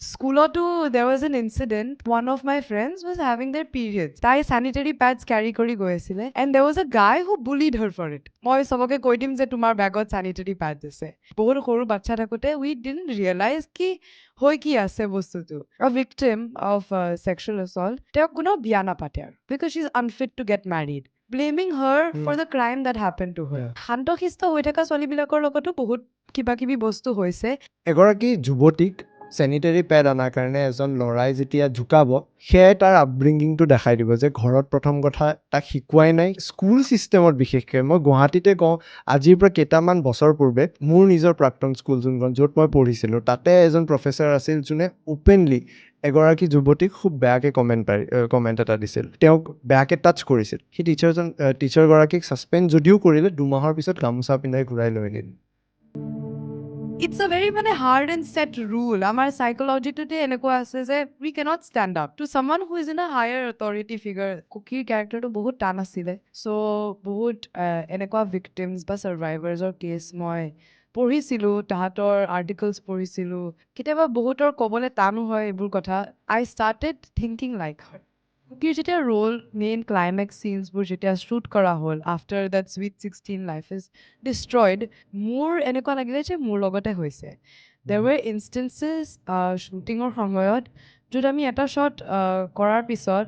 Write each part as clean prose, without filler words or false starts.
Schoolotu, there was an incident. One of my friends was having their periods. Tai sanitary pads carry kori goesile, and there was a guy who bullied her for it. Moi soboke koi dim je tumar bagot sanitary pads ase. Bahut horu bacha thakote we didn't realize ki hoi ki ase bostutu. A victim of sexual assault, teok kuno biya na pate because she's unfit to get married. Blaming her for the crime that happened to her. Hanto khisto hoi thaka choli bilakor logoto bahut kiba kibi bostu hoise. এগৰাকী যুৱতীক sanitary pad আনাৰ কাৰণে এজন ল'ৰাই যেতিয়া ঝুকাব সেয়াই তাৰ আপব্ৰিংগিংটো দেখাই দিব যে ঘৰত প্ৰথম কথা তাক শিকোৱাই নাই স্কুল ছিষ্টেমত বিশেষকৈ মই গুৱাহাটীতে কওঁ আজিৰ পৰা কেইটামান বছৰ পূৰ্বে মোৰ নিজৰ প্ৰাক্তন স্কুল যোনখন য'ত মই পঢ়িছিলোঁ তাতে এজন প্ৰফেচাৰ আছিল যোনে অ'পেনলি এগৰাকী যুৱতীক খুব বেয়াকৈ কমেণ্ট এটা দিছিল তেওঁক বেয়াকৈ টাচ কৰিছিল সেই টিচাৰগৰাকীক ছাছপেণ্ড যদিও কৰিলে 2 মাহৰ পিছত গামোচা পিন্ধাই ঘূৰাই লৈ আনিল It's a very hard and set rule. Our psychology today eneko ase je we cannot stand up to someone who is in a higher authority figure. Kooki character to bahut tan asile. So bahut eneko victims ba survivors or case moi পঢ়িছিলো তাহাঁতৰ articles পঢ়িছিলো কেতিয়াবা বহুতৰ ক'বলৈ টানো হয় এইবোৰ কথা I started thinking like her. Kookiৰ যেতিয়া role main climax scenes বোৰ যেতিয়া shoot কৰা হ'ল after that sweet 16 life is destroyed মোৰ এনেকুৱা লাগিলে যে মোৰ লগতে হৈছে there were instances shootingৰ সময়ত য'ত আমি এটা shot কৰাৰ পিছত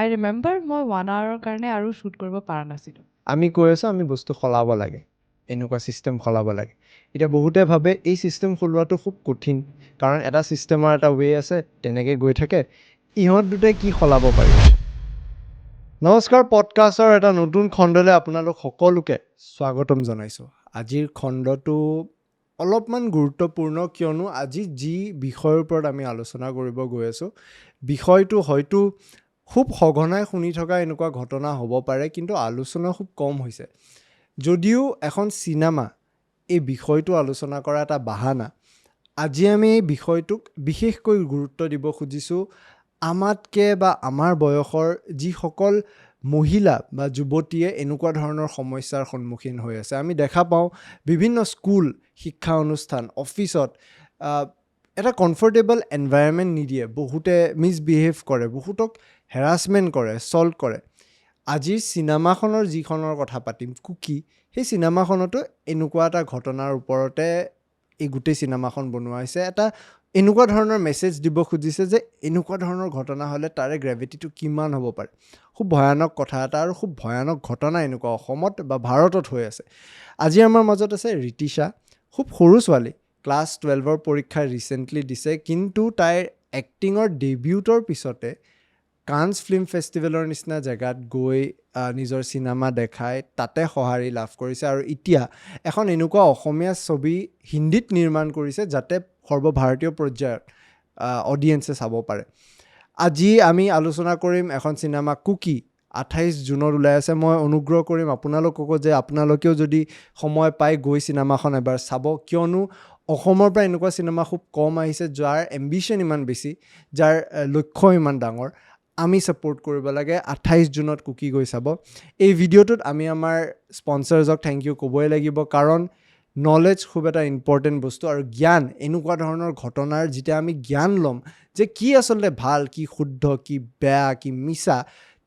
I remember মই 1 hour কাৰণে আৰু shoot কৰিব পৰা নাছিলোঁ আমি কৈ আছো আমি বস্তু সলাব লাগে এনেকুৱা চিষ্টেম সলাব লাগে এতিয়া বহুতে ভাবে এই চিষ্টেম সলোৱাটো খুব কঠিন কাৰণ এটা চিষ্টেমৰ এটা ৱে আছে তেনেকৈ গৈ থাকে ইহঁত দুটাই কি সলাব পাৰি নমস্কাৰ পডকাষ্টৰ এটা নতুন খণ্ডলৈ আপোনালোক সকলোকে স্বাগতম জনাইছোঁ আজিৰ খণ্ডটো অলপমান গুৰুত্বপূৰ্ণ কিয়নো আজি যি বিষয়ৰ ওপৰত আমি আলোচনা কৰিব গৈ আছোঁ বিষয়টো হয়তো খুব সঘনাই শুনি থকা এনেকুৱা ঘটনা হ'ব পাৰে কিন্তু আলোচনা খুব কম হৈছে যদিও এখন চিনেমা এই বিষয়টো আলোচনা কৰা এটা বাহানা আজি আমি এই বিষয়টোক বিশেষকৈ গুৰুত্ব দিব খুজিছোঁ আমাতকে বা আমাৰ বয়সৰ যিসকল মহিলা বা যুৱতীয়ে এনেকুৱা ধৰণৰ সমস্যাৰ সন্মুখীন হৈ আছে আমি দেখা পাওঁ বিভিন্ন স্কুল শিক্ষা অনুষ্ঠান অফিচত এটা কমফৰ্টেবল এনভাইৰনমেণ্ট নিদিয়ে বহুতে মিছবিহেভ কৰে বহুতক হেৰাছমেণ্ট কৰে এছল্ট কৰে আজিৰ চিনেমাখনৰ যিখনৰ কথা পাতিম কুকি সেই চিনেমাখনতো এনেকুৱা এটা ঘটনাৰ ওপৰতে এই গোটেই চিনেমাখন বনোৱা হৈছে এটা এনেকুৱা ধৰণৰ মেছেজ দিব খুজিছে যে এনেকুৱা ধৰণৰ ঘটনা হ'লে তাৰে গ্ৰেভিটিটো কিমান হ'ব পাৰে খুব ভয়ানক কথা এটা আৰু খুব ভয়ানক ঘটনা এনেকুৱা অসমত বা ভাৰতত হৈ আছে আজি আমাৰ মাজত আছে ৰিতিশা খুব সৰু ছোৱালী ক্লাছ 12ৰ পৰীক্ষা ৰিচেণ্টলি দিছে কিন্তু তাইৰ এক্টিঙৰ ডেবিউটৰ পিছতে কানছ ফিল্ম ফেষ্টিভেলৰ নিচিনা জেগাত গৈ নিজৰ চিনেমা দেখাই তাতে সঁহাৰি লাভ কৰিছে আৰু এতিয়া এখন এনেকুৱা অসমীয়া ছবি হিন্দীত নিৰ্মাণ কৰিছে যাতে সৰ্বভাৰতীয় পৰ্যায়ত অডিয়েঞ্চে চাব পাৰে আজি আমি আলোচনা কৰিম এখন চিনেমা কুকি 28 জুনত ওলাই আছে মই অনুগ্ৰহ কৰিম আপোনালোককো যে আপোনালোকেও যদি সময় পাই গৈ চিনেমাখন এবাৰ চাব কিয়নো অসমৰ পৰা এনেকুৱা চিনেমা খুব কম আহিছে যাৰ এম্বিশ্যন ইমান বেছি যাৰ লক্ষ্য ইমান ডাঙৰ আমি ছাপোৰ্ট কৰিব লাগে 28 জুনত কুকি গৈ চাব এই ভিডিঅ'টোত আমি আমাৰ স্পন্সৰজক থেংক ইউ ক'বই লাগিব কাৰণ নলেজ খুব এটা ইম্পৰ্টেণ্ট বস্তু আৰু জ্ঞান এনেকুৱা ধৰণৰ ঘটনাৰ যেতিয়া আমি জ্ঞান ল'ম যে কি আচলতে ভাল কি শুদ্ধ কি বেয়া কি মিছা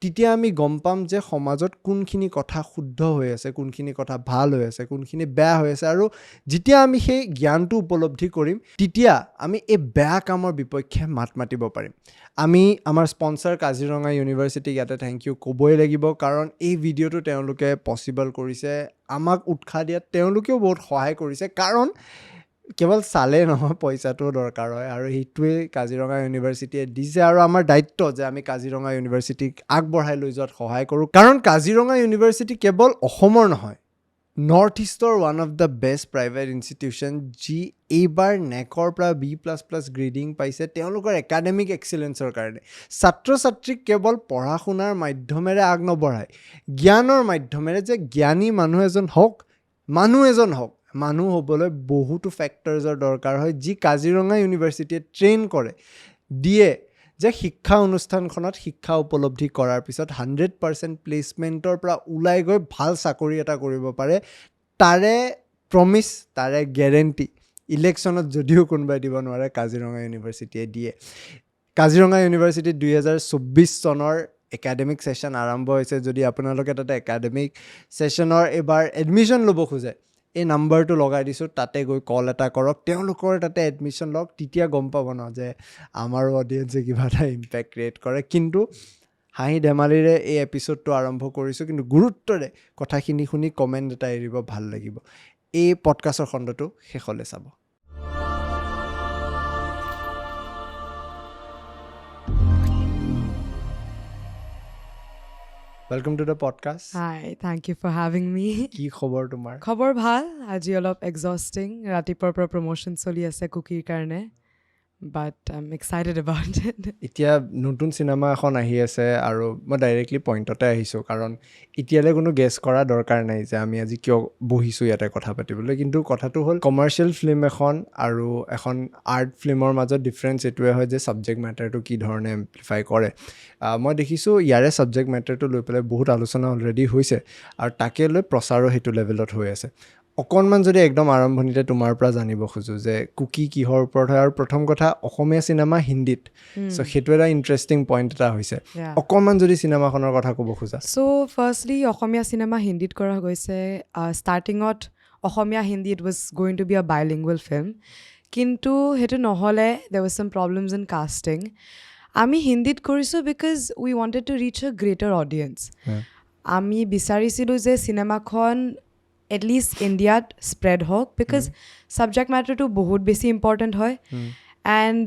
তেতিয়া আমি গম পাম যে সমাজত কোনখিনি কথা শুদ্ধ হৈ আছে কোনখিনি কথা ভাল হৈ আছে কোনখিনি বেয়া হৈ আছে আৰু যেতিয়া আমি সেই জ্ঞানটো উপলব্ধি কৰিম তেতিয়া আমি এই বেয়া কামৰ বিপক্ষে মাত মাতিব পাৰিম আমি আমাৰ স্পন্সৰ কাজিৰঙা ইউনিভাৰ্চিটিক ইয়াতে থেংক ইউ ক'বই লাগিব কাৰণ এই ভিডিঅ'টো তেওঁলোকে পচিবল কৰিছে আমাক উৎসাহ দিয়াত তেওঁলোকেও বহুত সহায় কৰিছে কাৰণ কেৱল চালে নহয় পইচাটোও দৰকাৰ হয় আৰু সেইটোৱে কাজিৰঙা ইউনিভাৰ্চিটিয়ে দিছে আৰু আমাৰ দায়িত্ব যে আমি কাজিৰঙা ইউনিভাৰ্চিটিক আগবঢ়াই লৈ যোৱাত সহায় কৰোঁ কাৰণ কাজিৰঙা ইউনিভাৰ্চিটি কেৱল অসমৰ নহয় নৰ্থ ইষ্টৰ one of the best private institution যি এইবাৰ নেকৰ পৰা B++ গ্ৰেডিং পাইছে তেওঁলোকৰ একাডেমিক এক্সিলেঞ্চৰ কাৰণে ছাত্ৰ ছাত্ৰীক কেৱল পঢ়া শুনাৰ মাধ্যমেৰে আগ নবঢ়ায় জ্ঞানৰ মাধ্যমেৰে যে জ্ঞানী মানুহ এজন হওক মানুহ হ'বলৈ বহুতো ফেক্টৰ্ছৰ দৰকাৰ হয় যি কাজিৰঙা ইউনিভাৰ্চিটিয়ে ট্ৰেইন কৰে দিয়ে যে শিক্ষা অনুষ্ঠানখনত শিক্ষা উপলব্ধি কৰাৰ পিছত 100% প্লেচমেণ্টৰ পৰা ওলাই গৈ ভাল চাকৰি এটা কৰিব পাৰে তাৰে প্ৰমিছ তাৰে গেৰেণ্টি ইলেকশ্যনত যদিও কোনোবাই দিব নোৱাৰে কাজিৰঙা ইউনিভাৰ্চিটিয়ে দিয়ে কাজিৰঙা ইউনিভাৰ্চিটিত 2024 চনৰ একাডেমিক ছেশ্যন আৰম্ভ হৈছে যদি আপোনালোকে তাতে একাডেমিক ছেশ্যনৰ এবাৰ এডমিশ্যন ল'ব খোজে এই নাম্বাৰটো লগাই দিছোঁ তাতে গৈ কল এটা কৰক তেওঁলোকৰ তাতে এডমিশ্যন লওক তেতিয়া গম পাব ন যে আমাৰো অডিয়েঞ্চে কিবা এটা ইম্পেক্ট ক্ৰিয়েট কৰে কিন্তু হাঁহি ধেমালিৰে এই এপিছ'ডটো আৰম্ভ কৰিছোঁ কিন্তু গুৰুত্বৰে কথাখিনি শুনি কমেণ্ট এটা এৰিব ভাল লাগিব এই পডকাষ্টৰ খণ্ডটো শেষলৈ চাব Welcome to the podcast. Hi, thank you for having me. কি খবৰ তোমাৰ? খবৰ ভাল, আজি অলপ exhausting. ৰাতিপুৱাৰ পৰা প্ৰমোশ্যন চলি আছে কুকিৰ কাৰণে. But I'm excited about it. এতিয়া নতুন চিনেমা এখন আহি আছে আৰু মই ডাইৰেক্টলি পইণ্টতে আহিছোঁ কাৰণ এতিয়ালৈ কোনো গেছ কৰা দৰকাৰ নাই যে আমি আজি কিয় বহিছোঁ ইয়াতে কথা পাতিবলৈ কিন্তু কথাটো হ'ল কমাৰ্চিয়েল ফিল্ম এখন আৰু এখন আৰ্ট ফিল্মৰ মাজত ডিফাৰেঞ্চ এইটোৱে হয় যে ছাবজেক্ট মেটাৰটো কি ধৰণে এম্প্লিফাই কৰে মই দেখিছোঁ ইয়াৰে ছাবজেক্ট মেটাৰটো লৈ পেলাই বহুত আলোচনা অলৰেডি হৈছে আৰু তাকে লৈ প্ৰচাৰো সেইটো লেভেলত হৈ আছে অকণমান যদি একদম আৰম্ভণিতে তোমাৰ পৰা জানিব খোজোঁ যে কুকি কিহৰ ওপৰত হয় আৰু প্ৰথম কথা অসমীয়া চিনেমা হিন্দীত চ' সেইটো এটা ইণ্টাৰেষ্টিং পইণ্ট এটা হৈছে অকণমান যদি চিনেমাখনৰ কথা ক'ব খোজা চ' ফাৰ্ষ্টলি অসমীয়া চিনেমা হিন্দীত কৰা গৈছে ষ্টাৰ্টিঙত Asomiya Hindi it was going to be a bilingual film কিন্তু সেইটো নহ'লে there was some problems in casting আমি হিন্দীত কৰিছোঁ because we wanted to reach a greater audience আমি বিচাৰিছিলোঁ যে চিনেমাখন এটলিষ্ট ইণ্ডিয়াত স্প্ৰেড হওক বিকজ ছাবজেক্ট মেটাৰটো বহুত বেছি ইম্পৰ্টেণ্ট হয় and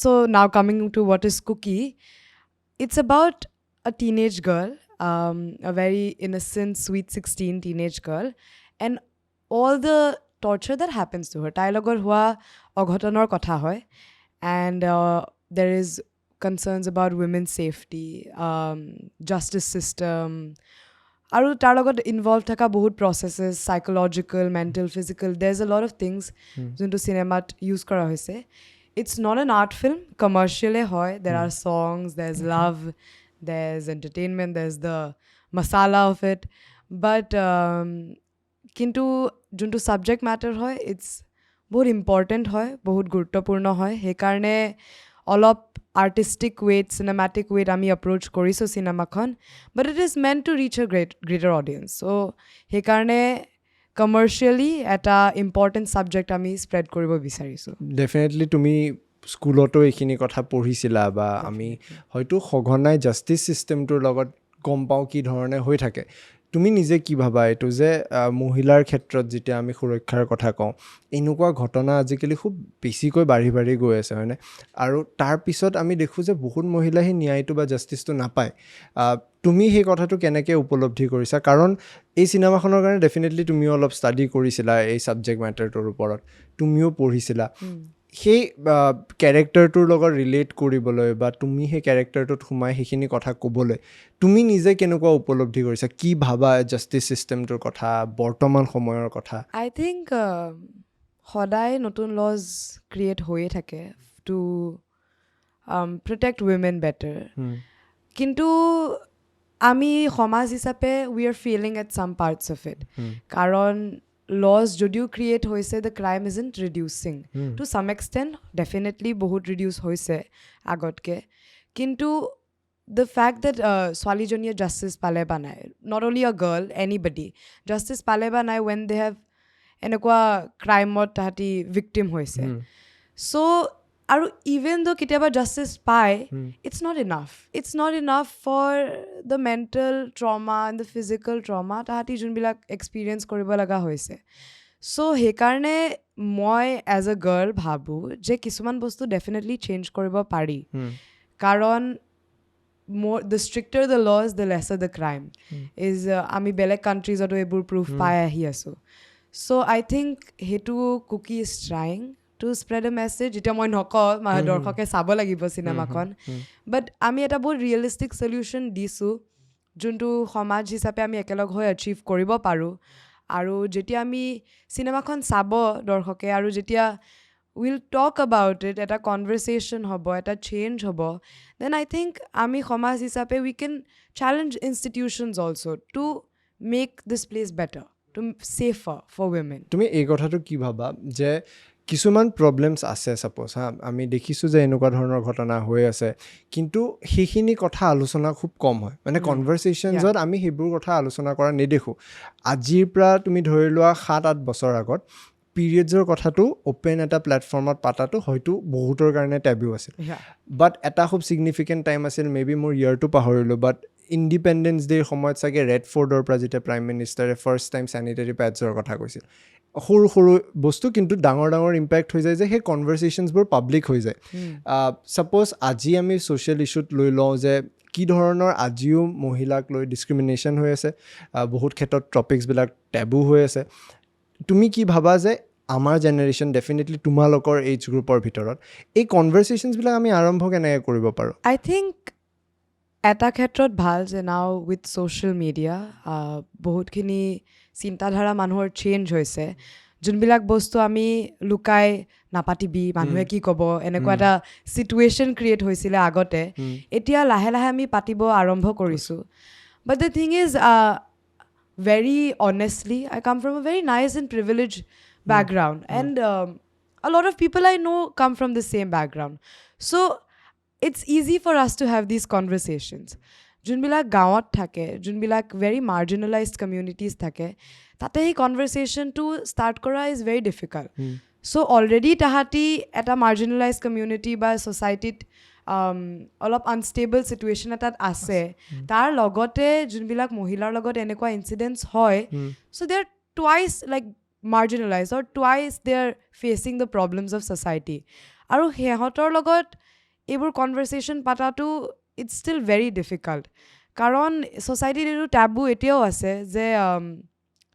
so' now coming to what is Kooky it's about a teenage girl a very innocent, sweet 16 teenage girl and all the torture that happens to her. তাইৰ লগত হোৱা অঘটনৰ কথা হয় and there is concerns about women's safety, justice system আৰু তাৰ লগত involve থকা বহুত processes psychological mental physical there is a lot of things যোনটো চিনেমাত ইউজ কৰা হৈছে it's not an art film কমাৰ্চিয়েলে হয় there are songs, there's love, there's entertainment, there's the masala of it but কিন্তু যোনটো ছাবজেক্ট মেটাৰ হয় it's বহুত ইম্পৰ্টেণ্ট হয় বহুত গুৰুত্বপূৰ্ণ হয় সেইকাৰণে অলপ আৰ্টিষ্টিক ৱেত চিনেমেটিক ৱেত আমি এপ্ৰ'চ কৰিছোঁ চিনেমাখন but it is meant to reach a greater audience so' সেইকাৰণে কমাৰ্চিয়েলি এটা ইম্পৰ্টেণ্ট ছাবজেক্ট আমি স্প্ৰেড কৰিব বিচাৰিছোঁ ডেফিনেটলি তুমি স্কুলতো এইখিনি কথা পঢ়িছিলা বা আমি হয়তো সঘনাই জাষ্টিচ ছিষ্টেমটোৰ লগত গম পাওঁ কি ধৰণে হৈ থাকে তুমি নিজে কি ভাবা এইটো যে মহিলাৰ ক্ষেত্ৰত যেতিয়া আমি সুৰক্ষাৰ কথা কওঁ এনেকুৱা ঘটনা আজিকালি খুব বেছিকৈ বাঢ়ি বাঢ়ি গৈ আছে হয়নে আৰু তাৰপিছত আমি দেখোঁ যে বহুত মহিলাই সেই ন্যায়টো বা জাষ্টিচটো নাপায় তুমি সেই কথাটো কেনেকৈ উপলব্ধি কৰিছা কাৰণ এই চিনেমাখনৰ কাৰণে ডেফিনেটলি তুমিও অলপ ষ্টাডি কৰিছিলা এই ছাবজেক্ট মেটাৰটোৰ ওপৰত তুমিও পঢ়িছিলা সেই কেৰেক্টাৰটোৰ লগত ৰিলেট কৰিবলৈ বা তুমি সেই কেৰেক্টাৰটোত সোমাই সেইখিনি কথা ক'বলৈ তুমি নিজে কেনেকুৱা উপলব্ধি কৰিছা কি ভাবা জাষ্টিচ ছিষ্টেমটোৰ কথা বৰ্তমান সময়ৰ কথা আই থিংক সদায় নতুন লজ ক্ৰিয়েট হৈয়ে থাকে টু প্ৰটেক্ট উইমেন বেটাৰ কিন্তু আমি সমাজ হিচাপে we are feeling at some parts of it কাৰণ laws যদিও ক্ৰিয়েট হৈছে দ্য ক্ৰাইম ইজ ইণ্ট reducing to some extent definitely বহুত ৰিডিউচ হৈছে আগতকৈ কিন্তু দ্য ফেক্ট ডেট ছোৱালীজনীয়ে জাষ্টিচ পালে বা নাই not only a girl anybody justice পালে বা নাই ৱেন দে হেভ এনেকুৱা ক্ৰাইমত তাহাঁতি ভিক্টিম হৈছে চ' আৰু ইভেন দ' কেতিয়াবা জাষ্টিচ পায় it's not enough for the mental trauma and the physical trauma তাহাঁতি যোনবিলাক এক্সপিৰিয়েঞ্চ কৰিব লগা হৈছে চ' সেইকাৰণে মই এজ এ গাৰ্ল ভাবোঁ যে কিছুমান বস্তু ডেফিনেটলি চেঞ্জ কৰিব পাৰি কাৰণ the stricter the laws the lesser the crime is আমি বেলেগ কাণ্ট্ৰিজতো এইবোৰ প্ৰুফ পাই আহি আছোঁ চ' আই থিংক সেইটো Kooki is trying to spread a message যেতিয়া মই নকওঁ দৰ্শকে চাব লাগিব চিনেমাখন বাট আমি এটা বহুত ৰিয়েলিষ্টিক চলিউশ্যন দিছোঁ যোনটো সমাজ হিচাপে আমি একেলগ হৈ এচিভ কৰিব পাৰোঁ আৰু যেতিয়া আমি চিনেমাখন চাব দৰ্শকে আৰু যেতিয়া উইল টক এবাউট ইট এটা কনভাৰ্চেশ্যন হ'ব এটা চেঞ্জ হ'ব দেন আই থিংক আমি সমাজ হিচাপে we can challenge institutions also' to make this place better to safer for women তুমি এই কথাটো কি ভাবা যে কিছুমান প্ৰব্লেমছ আছে ছাপ'জ আমি দেখিছোঁ যে এনেকুৱা ধৰণৰ ঘটনা হৈ আছে কিন্তু সেইখিনি কথা আলোচনা খুব কম হয় মানে কনভাৰচেশ্যনছত আমি সেইবোৰ কথা আলোচনা কৰা নেদেখোঁ আজিৰ পৰা তুমি ধৰি লোৱা 7-8 বছৰ আগত পিৰিয়ডছৰ কথাটো অ'পেন এটা প্লেটফৰ্মত পাতাটো হয়তো বহুতৰ কাৰণে টেবু আছিল বাট এটা খুব ছিগনিফিকেণ্ট টাইম আছিল মেবি মোৰ ইয়াৰটো পাহৰিলোঁ বাট ইণ্ডিপেণ্ডেন্স ডে'ৰ সময়ত চাগে ৰেড ফৰ্ডৰ পৰা যেতিয়া প্ৰাইম মিনিষ্টাৰে ফাৰ্ষ্ট টাইম চেনিটেৰী পেডছৰ কথা কৈছিল সৰু সৰু বস্তু কিন্তু ডাঙৰ ডাঙৰ ইম্পেক্ট হৈ যায় যে সেই কনভাৰচেশ্যনছবোৰ পাব্লিক হৈ যায় ছাপ'জ আজি আমি ছ'চিয়েল ইছ্যুত লৈ লওঁ যে কি ধৰণৰ আজিও মহিলাক লৈ ডিছক্ৰিমিনেশ্যন হৈ আছে বহুত ক্ষেত্ৰত টপিকছবিলাক টেবু হৈ আছে তুমি কি ভাবা যে আমাৰ জেনেৰেশ্যন ডেফিনেটলি তোমালোকৰ এইজ গ্ৰুপৰ ভিতৰত এই কনভাৰচেশ্যনছবিলাক আমি আৰম্ভ কেনেকৈ কৰিব পাৰোঁ আই থিংক এটা ক্ষেত্ৰত ভাল যে নাও উইথ ছ'চিয়েল মিডিয়া বহুতখিনি চিন্তাধাৰা মানুহৰ চেঞ্জ হৈছে যোনবিলাক বস্তু আমি লুকাই নাপাতিবি মানুহে কি ক'ব এনেকুৱা এটা চিটুৱেশ্যন ক্ৰিয়েট হৈছিলে আগতে এতিয়া লাহে লাহে আমি পাতিব আৰম্ভ কৰিছোঁ but the thing is very honestly, I come from a very nice and privileged background. And a lot of people I know come from the same background. So it's easy for us to have these conversations. Junbilak gaawat thake, junbilak very marginalized communities thake, tate hi conversation to start kora is very difficult. So already tahati at a marginalized community by society অলপ unstable situation এটাত আছে তাৰ লগতে যোনবিলাক মহিলাৰ লগত এনেকুৱা incidents হয় so' they are twice like marginalize or twice they are facing the problems of society আৰু সিহঁতৰ লগত এইবোৰ কনভাৰচেশ্যন পাতাটো ইটছ ষ্টিল ভেৰি ডিফিকাল্ট কাৰণ ছ'চাইটিত এইটো টেবু এতিয়াও আছে যে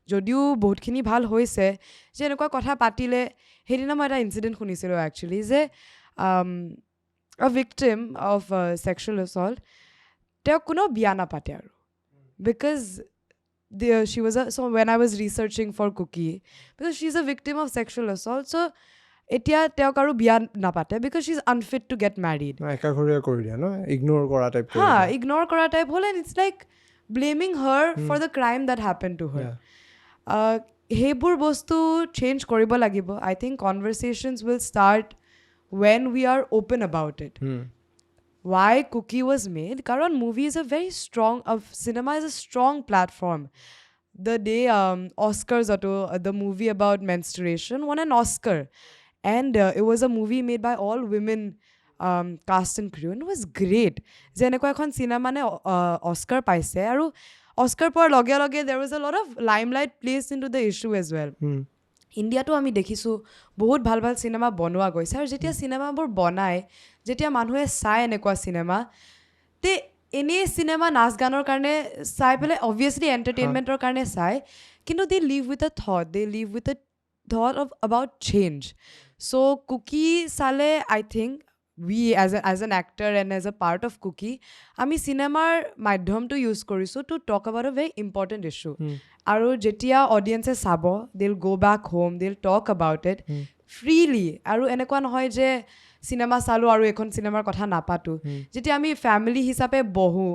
যদিও বহুতখিনি ভাল হৈছে যে এনেকুৱা কথা পাতিলে সেইদিনা মই এটা ইনচিডেণ্ট শুনিছিলোঁ একচুৱেলি যে a victim of sexual assault তেওঁ কোনো বিয়া নাপাতে আৰু because she was so when I was researching for Kooki because she's a victim of sexual assault so এতিয়া তেওঁক আৰু বিয়া নাপাতে because she's unfit to get married একাঘৰীয়া কৰি দিয়া ন ইগনোৰ কৰা টাইপ ইগনোৰ কৰা টাইপ হ'ল and it's like blaming her for the crime that happened to her সেইবোৰ বস্তু চেঞ্জ কৰিব লাগিব I think conversations will start when we are open about it. Why Kooki was made? Karan movie is a very strong, cinema is a strong platform. The day Oscars, the movie about menstruation won an Oscar. And it was a movie made by all women cast and crew. And it was great. Jeneko ekhon cinema ne Oscar paise. Aru Oscar por loge there was a lot of limelight placed into the issue as well. ইণ্ডিয়াটো আমি দেখিছোঁ বহুত ভাল ভাল cinema বনোৱা গৈছে আৰু যেতিয়া চিনেমাবোৰ বনায় যেতিয়া মানুহে চায় এনেকুৱা চিনেমা তে এনেই চিনেমা নাচ গানৰ কাৰণে চাই পেলাই অবভিয়াছলি এণ্টাৰটেইনমেণ্টৰ কাৰণে চায় কিন্তু they live with a thought of about change so' Kooky চালে I think we as an actor and as a part of Kooki আমি চিনেমাৰ মাধ্যমটো ইউজ কৰিছোঁ to talk about a very important issue আৰু যেতিয়া অডিয়েঞ্চে চাব they'll go back home they'll talk about it freely আৰু এনেকুৱা নহয় যে চিনেমা চালোঁ আৰু এখন চিনেমাৰ কথা নাপাতো যেতিয়া আমি ফেমিলি হিচাপে বহোঁ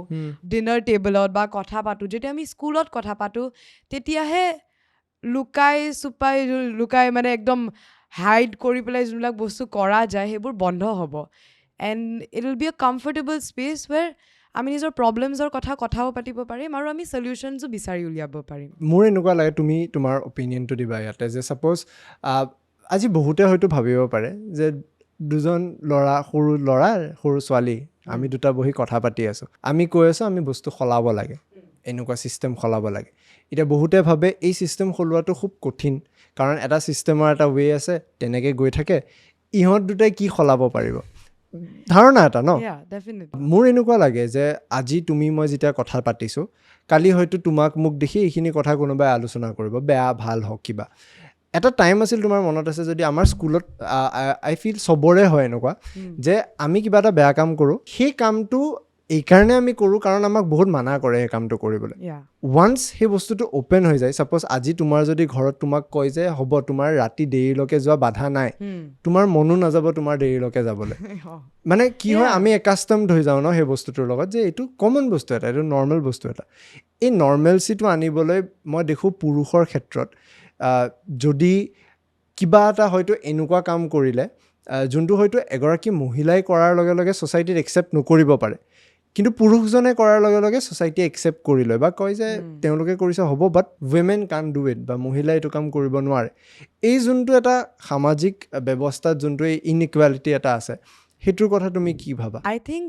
ডিনাৰ টেবলত বা কথা পাতোঁ যেতিয়া আমি স্কুলত কথা পাতোঁ তেতিয়াহে লুকাই মানে একদম হাইড কৰি পেলাই যোনবিলাক বস্তু কৰা যায় সেইবোৰ বন্ধ হ'ব and it will be a comfortable space where আমি নিজৰ প্ৰব্লেমছৰ কথাও পাতিব পাৰিম আৰু আমি চলিউশ্যনছো বিচাৰি উলিয়াব পাৰিম মোৰ এনেকুৱা লাগে তুমি তোমাৰ অপিনিয়নটো দিবা ইয়াতে যে ছাপ'জ আজি বহুতে হয়তো ভাবিব পাৰে যে দুজন সৰু ছোৱালী আমি দুটা বহি কথা পাতি আছোঁ আমি কৈ আছোঁ আমি বস্তু সলাব লাগে এনেকুৱা ছিষ্টেম সলাব লাগে এতিয়া বহুতে ভাবে এই ছিষ্টেম সলোৱাটো খুব কঠিন কাৰণ এটা ছিষ্টেমৰ এটা ৱে আছে তেনেকৈ গৈ থাকে ইহঁত দুটাই কি সলাব পাৰিব ধাৰণা এটা ন মোৰ এনেকুৱা লাগে যে আজি তুমি মই যেতিয়া কথা পাতিছোঁ কালি হয়তো তোমাক মোক দেখি এইখিনি কথা কোনোবাই আলোচনা কৰিব বেয়া ভাল হওক কিবা এটা টাইম আছিল তোমাৰ মনত আছে যদি আমাৰ স্কুলত আই ফিল চবৰে হয় এনেকুৱা যে আমি কিবা এটা বেয়া কাম কৰোঁ সেই কামটো এইকাৰণে আমি কৰোঁ কাৰণ আমাক বহুত মানা কৰে সেই কামটো কৰিবলৈ ওৱান্স সেই বস্তুটো অ'পেন হৈ যায় ছাপ'জ আজি তোমাৰ যদি ঘৰত তোমাক কয় যে হ'ব তোমাৰ ৰাতি দেৰিলৈকে যোৱা বাধা নাই তোমাৰ মনো নাযাব তোমাৰ দেৰিলৈকে যাবলৈ মানে কি হয় আমি একাষ্টমড হৈ যাওঁ ন সেই বস্তুটোৰ লগত যে এইটো কমন বস্তু এটা এইটো নৰ্মেল বস্তু এটা এই নৰ্মেলচিটো আনিবলৈ মই দেখোঁ পুৰুষৰ ক্ষেত্ৰত যদি কিবা এটা হয়তো এনেকুৱা কাম কৰিলে যোনটো হয়তো এগৰাকী মহিলাই কৰাৰ লগে লগে ছ'চাইটিত একচেপ্ট নকৰিব পাৰে, কিন্তু পুৰুষজনে কৰাৰ লগে লগে ছ'চাইটিয়ে একচেপ্ট কৰি লয় বা কয় যে তেওঁলোকে কৰিছে হ'ব, বাট উইমেন কান ডু ইট, বা মহিলাই এইটো কাম কৰিব নোৱাৰে। এই যোনটো এটা সামাজিক ব্যৱস্থাত যোনটো এই ইনইকুৱেলিটি এটা আছে, সেইটোৰ কথা তুমি কি ভাবা? আই থিংক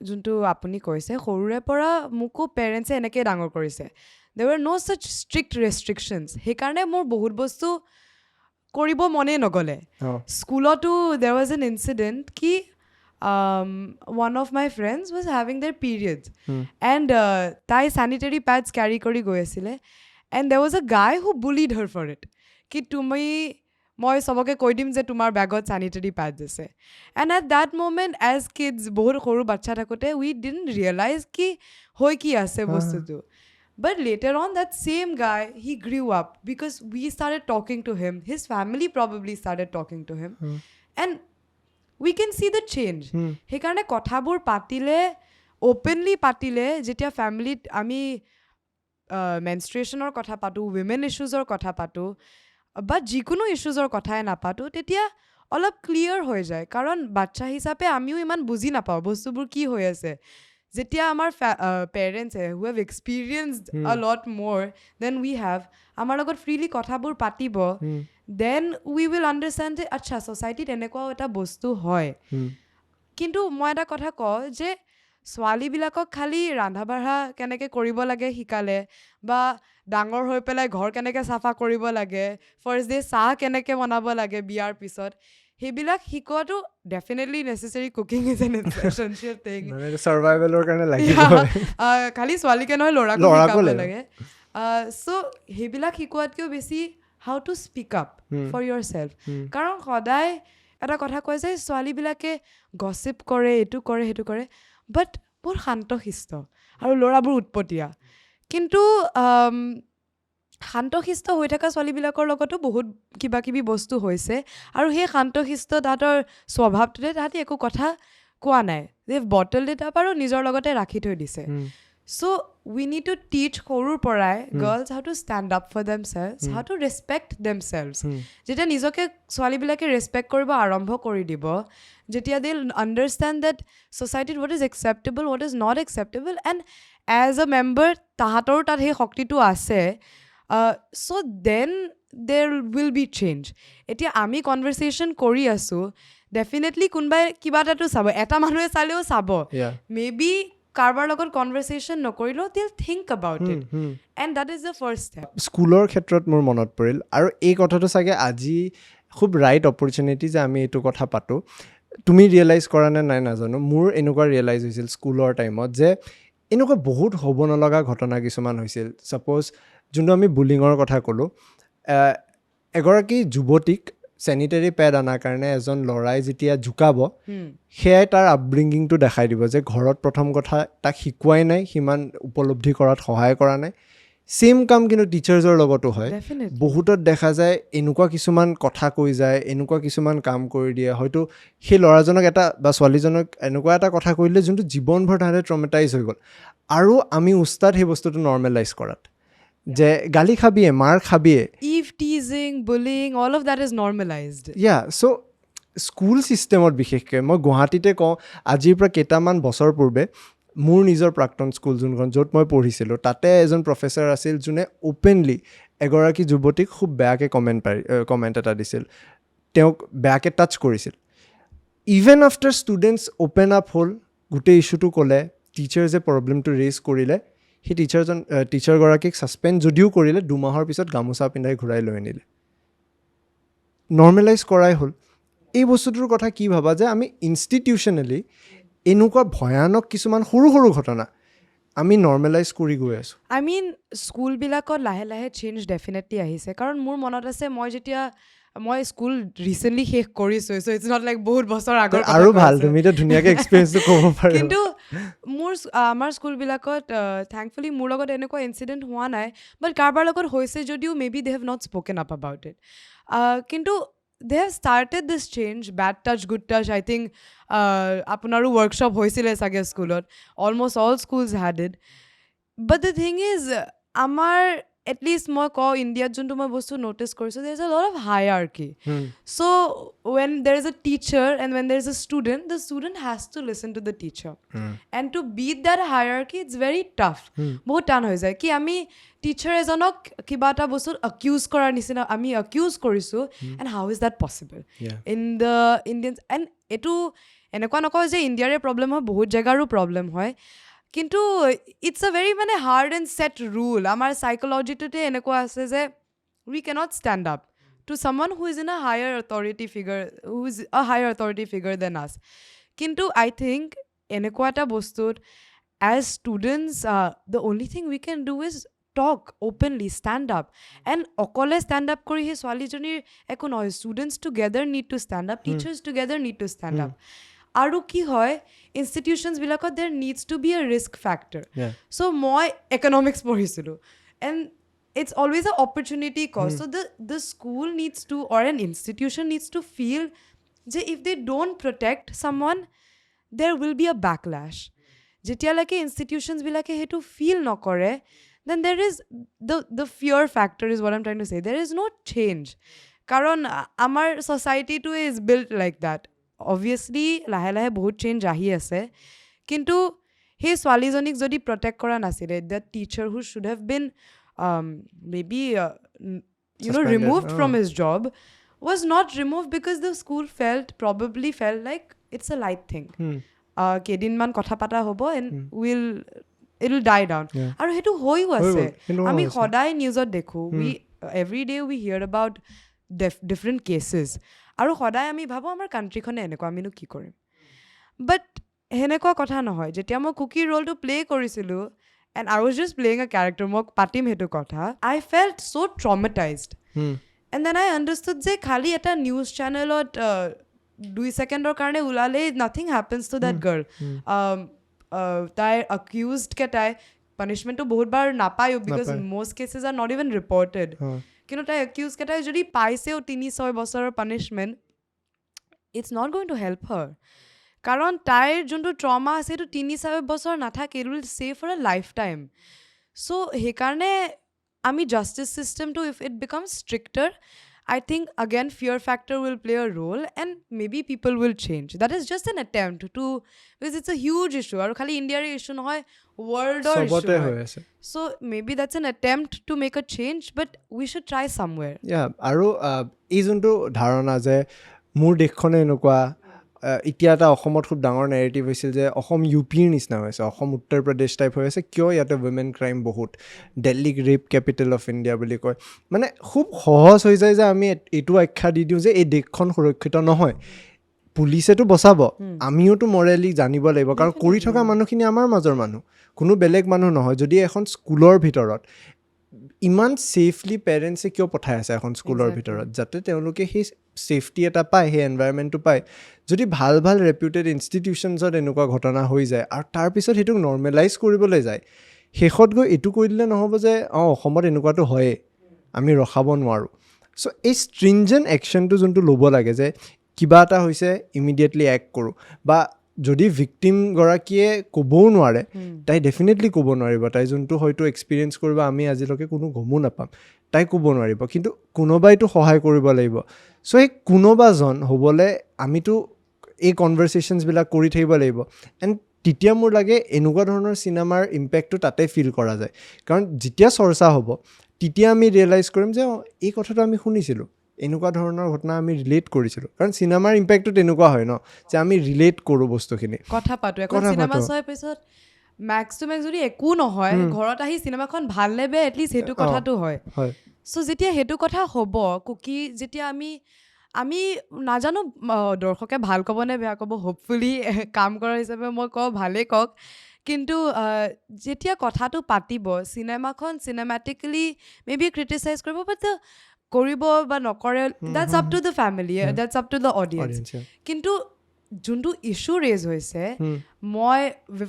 যোনটো আপুনি কৈছে, সৰুৰে পৰা মোকো পেৰেণ্টছে এনেকৈ ডাঙৰ কৰিছে। দেৰ ৱাৰ ন' ছাচ ষ্ট্ৰিক্ট ৰেষ্ট্ৰিকশ্যনছ। সেইকাৰণে মোৰ বহুত বস্তু কৰিব মনেই নগ'লে। স্কুলতো দেৰ ৱাজ এন ইনচিডেণ্ট কি one of my friends was having their periods and তাই sanitary pads carry কৰি গৈ আছিলে, and there was a guy who bullied her for it কি তুমি মই সবকে কৈ দিম যে তোমাৰ বেগত sanitary pads আছে। and at that moment as kids বহুত সৰু বাচ্চা থাকোঁতে we didn't realize কি হৈ কি আছে বস্তুটো। But later on, that same guy, he grew up because we started talking to him. His family probably started talking to him. And we can see the change. সেইকাৰণে কথাবোৰ পাতিলে, openly পাতিলে, যেতিয়া ফেমিলিত আমি মেনষ্ট্ৰুৱেশ্যনৰ কথা পাতোঁ, উইমেন ইছ্যুজৰ কথা পাতোঁ, বা যিকোনো ইছ্যুজৰ কথাই নাপাতোঁ, তেতিয়া অলপ ক্লিয়াৰ হৈ যায়। কাৰণ বাচ্চা হিচাপে আমিও ইমান বুজি নাপাওঁ বস্তুবোৰ কি হৈ আছে। যেতিয়া আমাৰ পেৰেণ্টছে হু হেভ এক্সপিৰিয়েঞ্চড আ লট মোৰ দেন উই হেভ, আমাৰ লগত ফ্ৰীলি কথাবোৰ পাতিব, দেন উই উইল আণ্ডাৰষ্টেণ্ড যে আচ্ছা ছ'চাইটিত এনেকুৱাও এটা বস্তু হয়। কিন্তু মই এটা কথা কওঁ যে ছোৱালীবিলাকক খালি ৰন্ধা বঢ়া কেনেকৈ কৰিব লাগে শিকালে, বা ডাঙৰ হৈ পেলাই ঘৰ কেনেকৈ চাফা কৰিব লাগে, ফাৰ্ষ্ট ডে চাহ কেনেকৈ বনাব লাগে বিয়াৰ পিছত, সেইবিলাক শিকোৱাটো definitely necessary. Cooking is an essential thing, চাৰ্ভাইভেলৰ কাৰণে লাগিব। খালি ছোৱালীকে নহয় ল'ৰাকো শিকাব লাগে। চ' সেইবিলাক শিকোৱাতকৈও বেছি how to speak up for yourself. কাৰণ সদায় এটা কথা কয় যে ছোৱালীবিলাকে গছিপ কৰে, এইটো কৰে সেইটো কৰে, বাট বহুত শান্তশিষ্ট আৰু ল'ৰাবোৰ উৎপতীয়া। কিন্তু শান্তশিষ্ট হৈ থকা ছোৱালীবিলাকৰ লগতো বহুত কিবা কিবি বস্তু হৈছে, আৰু সেই শান্তশিষ্ট তাহাঁতৰ স্বভাৱটোতে তাহাঁতি একো কথা কোৱা নাই, দে বটল এটা আৰু নিজৰ লগতে ৰাখি থৈ দিছে। চ' উই নিড টু টিচ সৰুৰ পৰাই girls how to stand up for themselves, how to respect themselves. যেতিয়া নিজকে ছোৱালীবিলাকে ৰেচপেক্ট কৰিব আৰম্ভ কৰি দিব, যেতিয়া দে আণ্ডাৰষ্টেণ্ড দেট ছ'চাইটিত what is acceptable, what is not acceptable, and as a member তাহাঁতৰো তাত সেই শক্তিটো আছে, so' then there will be change. এতিয়া আমি কনভাৰচেশ্যন কৰি আছোঁ, ডেফিনেটলি কোনোবাই কিবা এটাতো চাব, এটা মানুহে চালেও চাব, মে বি কাৰোবাৰ লগত কনভাৰচেশ্যন নকৰিলেও they'll think about it, and that is the first step. স্কুলৰ ক্ষেত্ৰত মোৰ মনত পৰিল, আৰু এই কথাটো চাগে আজি খুব ৰাইট অপৰচুনিটি যে আমি এইটো কথা পাতোঁ। তুমি ৰিয়েলাইজ কৰা নে নাই নাজানো, মোৰ এনেকুৱা ৰিয়েলাইজ হৈছিল স্কুলৰ টাইমত যে এনেকুৱা বহুত হ'ব নলগা ঘটনা কিছুমান হৈছিল। ছাপ'জ যোনটো আমি বুলিঙৰ কথা ক'লোঁ, এগৰাকী যুৱতীক চেনিটেৰী পেড অনাৰ কাৰণে এজন ল'ৰাই যেতিয়া জোকাব, সেয়াই তাৰ আপব্ৰিংগিংটো দেখাই দিব যে ঘৰত প্ৰথম কথা তাক শিকোৱাই নাই, সিমান উপলব্ধি কৰাত সহায় কৰা নাই। ছেইম কাম কিন্তু টিচাৰ্ছৰ লগতো হয়। বহুতত দেখা যায় এনেকুৱা কিছুমান কথা কৈ যায়, এনেকুৱা কিছুমান কাম কৰি দিয়ে, হয়তো সেই ল'ৰাজনক এটা বা ছোৱালীজনক এনেকুৱা এটা কথা কৈ দিলে যোনটো জীৱনভৰ তাহাঁতে ট্ৰমেটাইজ হৈ গ'ল, আৰু আমি উস্তাদ সেই বস্তুটো নৰ্মেলাইজ কৰাত, যে গালি খাবিয়ে, মাৰ খাবিয়ে, eve teasing, bullying, all of that is normalised. So' school ছিষ্টেমত বিশেষকৈ মই গুৱাহাটীতে কওঁ, আজিৰ পৰা কেইটামান বছৰ পূৰ্বে মোৰ নিজৰ প্ৰাক্তন স্কুল যোনখন য'ত মই পঢ়িছিলোঁ, তাতে এজন প্ৰফেচাৰ আছিল যোনে অ'পেনলি এগৰাকী যুৱতীক খুব বেয়াকৈ কমেণ্ট এটা দিছিল, তেওঁক বেয়াকৈ টাচ কৰিছিল। Even after students open up হ'ল, গোটেই ইছ্যুটো ক'লে, টিচাৰ্ছে প্ৰব্লেমটো ৰেইজ কৰিলে, সেই টিচাৰগৰাকীক ছাছপেণ্ড যদিও কৰিলে, 2 মাহৰ পিছত গামোচা পিন্ধাই ঘূৰাই লৈ আনিলে। নৰ্মেলাইজ কৰাই হ'ল। এই বস্তুটোৰ কথা কি ভাবা যে আমি ইনষ্টিটিউচনেলি এনেকুৱা ভয়ানক কিছুমান সৰু সৰু ঘটনা আমি নৰ্মেলাইজ কৰি গৈ আছোঁ? আই মিন স্কুলবিলাকত লাহে লাহে চেঞ্জ ডেফিনেটলি আহিছে। কাৰণ মোৰ মনত আছে মই স্কুল ৰিচেণ্টলি শেষ কৰিছোঁ, চ' ইটছ নট লাইক বহুত বছৰ আগৰ, আৰু ভাল, তুমি এতিয়া ধুনীয়াকৈ এক্সপিৰিয়েঞ্চটো ক'ব পাৰা। কিন্তু আমাৰ স্কুলবিলাকত থেংকফুলি মোৰ লগত এনেকুৱা ইনচিডেণ্ট হোৱা নাই, বাট কাৰোবাৰ লগত হৈছে যদিও may be they have not spoken up about it. কিন্তু they have started this change, bad touch, good touch. I think আপোনাৰো workshop হৈছিলে চাগে স্কুলত, almost all schools had it. But the thing is, আমাৰ at least মই কওঁ ইণ্ডিয়াত যোনটো মই বস্তু notice কৰিছোঁ, there's a lot of hierarchy. So when there is a teacher and when there is a student, the student has to listen to the teacher. And to beat that hierarchy, it's very tough. বহুত টান হৈ যায় কি আমি teacher এজনক কিবা এটা বস্তুত accuse কৰাৰ নিচিনা আমি accuse কৰিছোঁ, and how is that possible? In the Indians, and এইটো এনেকুৱা নকওঁ যে ইণ্ডিয়াৰে প্ৰব্লেম হয়, বহুত জেগাৰো প্ৰব্লেম হয়, কিন্তু ইটছ আ ভেৰি মানে হাৰ্ড এণ্ড ছেট ৰুল. আমাৰ চাইকলজিটোতে এনেকুৱা আছে যে we cannot stand up to someone who is in a higher authority figure, who is a higher authority figure than us. কিন্তু আই থিংক এনেকুৱা এটা বস্তুত as students the only thing we can do is talk openly, stand up. And অকলে stand up কৰি সেই ছোৱালীজনীৰ একো নহয়. Students together need to stand up, teachers together need to stand up. আৰু কি হয় ইনষ্টিটিউশ্যনছবিলাকত দেৰ needs two B A risk factor. চ' মই ইকনমিক্স পঢ়িছিলোঁ, and it's always an opportunity cost. So the school needs to, or an institution needs to feel that if they don't protect someone, there will be a backlash. Jetialake institutions bilake hetu feel nokore, then there is the fear factor is what I'm trying to say. There is no change. Karon amar society too is built like that. Obviously lahe lahe bahut change ahi ase, kintu he swalijonik jodi protect kora nasile, the teacher who should have been maybe removed from his job was not removed because the school probably felt like it's a light thing. Kedin man kotha pata hobo and it'll die down. Aru hetu hoiu ase, ami hodai news ot dekhu, we every day we hear about different cases, aru hodai ami bhabo amar country khone eneko ami nu ki korim. But heneko kotha nohoy, jetia mo Kooki role to play korisilu and I was just playing a character, mok patim hetu kotha, I felt so traumatized. And then I understood je khali eta news channel ot 2 second or karone ulale nothing happens to that girl. Tai accused ke tai punishment to bahut bar na payo because most cases are not even reported. Kintu tai accused ke tai jodi paise o 3-6 bosor punishment, it's not going to help her. কাৰণ তাইৰ যোনটো trauma আছে সেইটো 3-4 বছৰ নাথাকে, it will stay for a life time. So' সেইকাৰণে আমি justice ছিষ্টেমটো if it become stricter, I think again fear factor will play a role and maybe people will change. That is just an attempt to, because it's a huge issue. Aru khali India re issue nohoy, world or issue hoy. So maybe that's an attempt to make a change, but we should try somewhere. Yeah, aru ei junto dharana je mur dekhone enokwa এতিয়া এটা অসমত খুব ডাঙৰ narrative হৈছিল যে অসম ইউপিৰ নিচিনা হৈছে, Assam Uttar Pradesh type হৈ আছে, কিয় ইয়াতে উইমেন ক্ৰাইম বহুত, দিল্লীক ৰেপ কেপিটেল অফ ইণ্ডিয়া বুলি কয়. মানে খুব সহজ হৈ যায় যে আমি এইটো আখ্যা দি দিওঁ যে এই দেশখন সুৰক্ষিত নহয়. পুলিচেতো বচাব, আমিওতো মৰেলি জানিব লাগিব, কাৰণ কৰি থকা মানুহখিনি আমাৰ মাজৰ মানুহ, কোনো বেলেগ মানুহ নহয়. যদি এখন স্কুলৰ ভিতৰত ইমান ছেফলি পেৰেণ্টছে কিয় পঠাই আছে এখন স্কুলৰ ভিতৰত, যাতে তেওঁলোকে সেই ছেফটি এটা পায়, সেই এনভাইৰমেণ্টটো পায়. যদি ভাল ভাল ৰেপিউটেড ইনষ্টিটিউশ্যনছত এনেকুৱা ঘটনা হৈ যায় আৰু তাৰপিছত সেইটোক নৰ্মেলাইজ কৰিবলৈ যায়, শেষত গৈ এইটো কৈ দিলে নহ'ব যে অসমত এনেকুৱাটো হয়েই, আমি ৰখাব নোৱাৰোঁ. চ' এই ষ্ট্ৰিঞ্জেণ্ট একশ্যনটো যোনটো ল'ব লাগে যে কিবা এটা হৈছে ইমিডিয়েটলি এক্ট কৰোঁ, বা যদি ভিক্টিমগৰাকীয়ে ক'বও নোৱাৰে, তাই ডেফিনেটলি ক'ব নোৱাৰিব, তাই যোনটো হয়তো এক্সপিৰিয়েঞ্চ কৰিব আমি আজিলৈকে কোনো গমো নাপাম, তাই ক'ব নোৱাৰিব, কিন্তু কোনোবাইতো সহায় কৰিব লাগিব. চ' সেই কোনোবাজন হ'বলৈ আমিতো এই কনভাৰচেশ্যনছবিলাক কৰি থাকিব লাগিব. এণ্ড তেতিয়া মোৰ লাগে এনেকুৱা ধৰণৰ চিনেমাৰ ইম্পেক্টটো তাতে ফিল কৰা যায়, কাৰণ যেতিয়া চৰ্চা হ'ব তেতিয়া আমি ৰিয়েলাইজ কৰিম যে এই কথাটো আমি শুনিছিলোঁ, এনেকুৱা ধৰণৰ ঘটনা আমি ৰিলেট কৰিছিলোঁ. কাৰণ চিনেমাৰ ইম্পেক্টটো তেনেকুৱা হয় ন, যে আমি ৰিলেট কৰোঁ বস্তুখিনি, কথা পাতোঁ. এখন চিনেমা চোৱাৰ পিছত মেক্স টু মেক্স যদি একো নহয়, ঘৰত আহি চিনেমাখন ভাল নে বেয়া এটলিষ্ট সেইটো কথাটো হয়. চ' যেতিয়া সেইটো কথা হ'ব, কুকি যেতিয়া আমি নাজানো দৰ্শকে ভাল ক'ব নে বেয়া ক'ব, হোপফুলি কাম কৰা হিচাপে মই কওঁ ভালেই কওক, কিন্তু যেতিয়া কথাটো পাতিব, চিনেমাখন চিনেমেটিকেলি মে বি ক্ৰিটিচাইজ কৰিব, বাট কৰিব বা নকৰে, that's up to the family, that's up to the audience. কিন্তু যোনটো ইছ্যু ৰেজ হৈছে, মই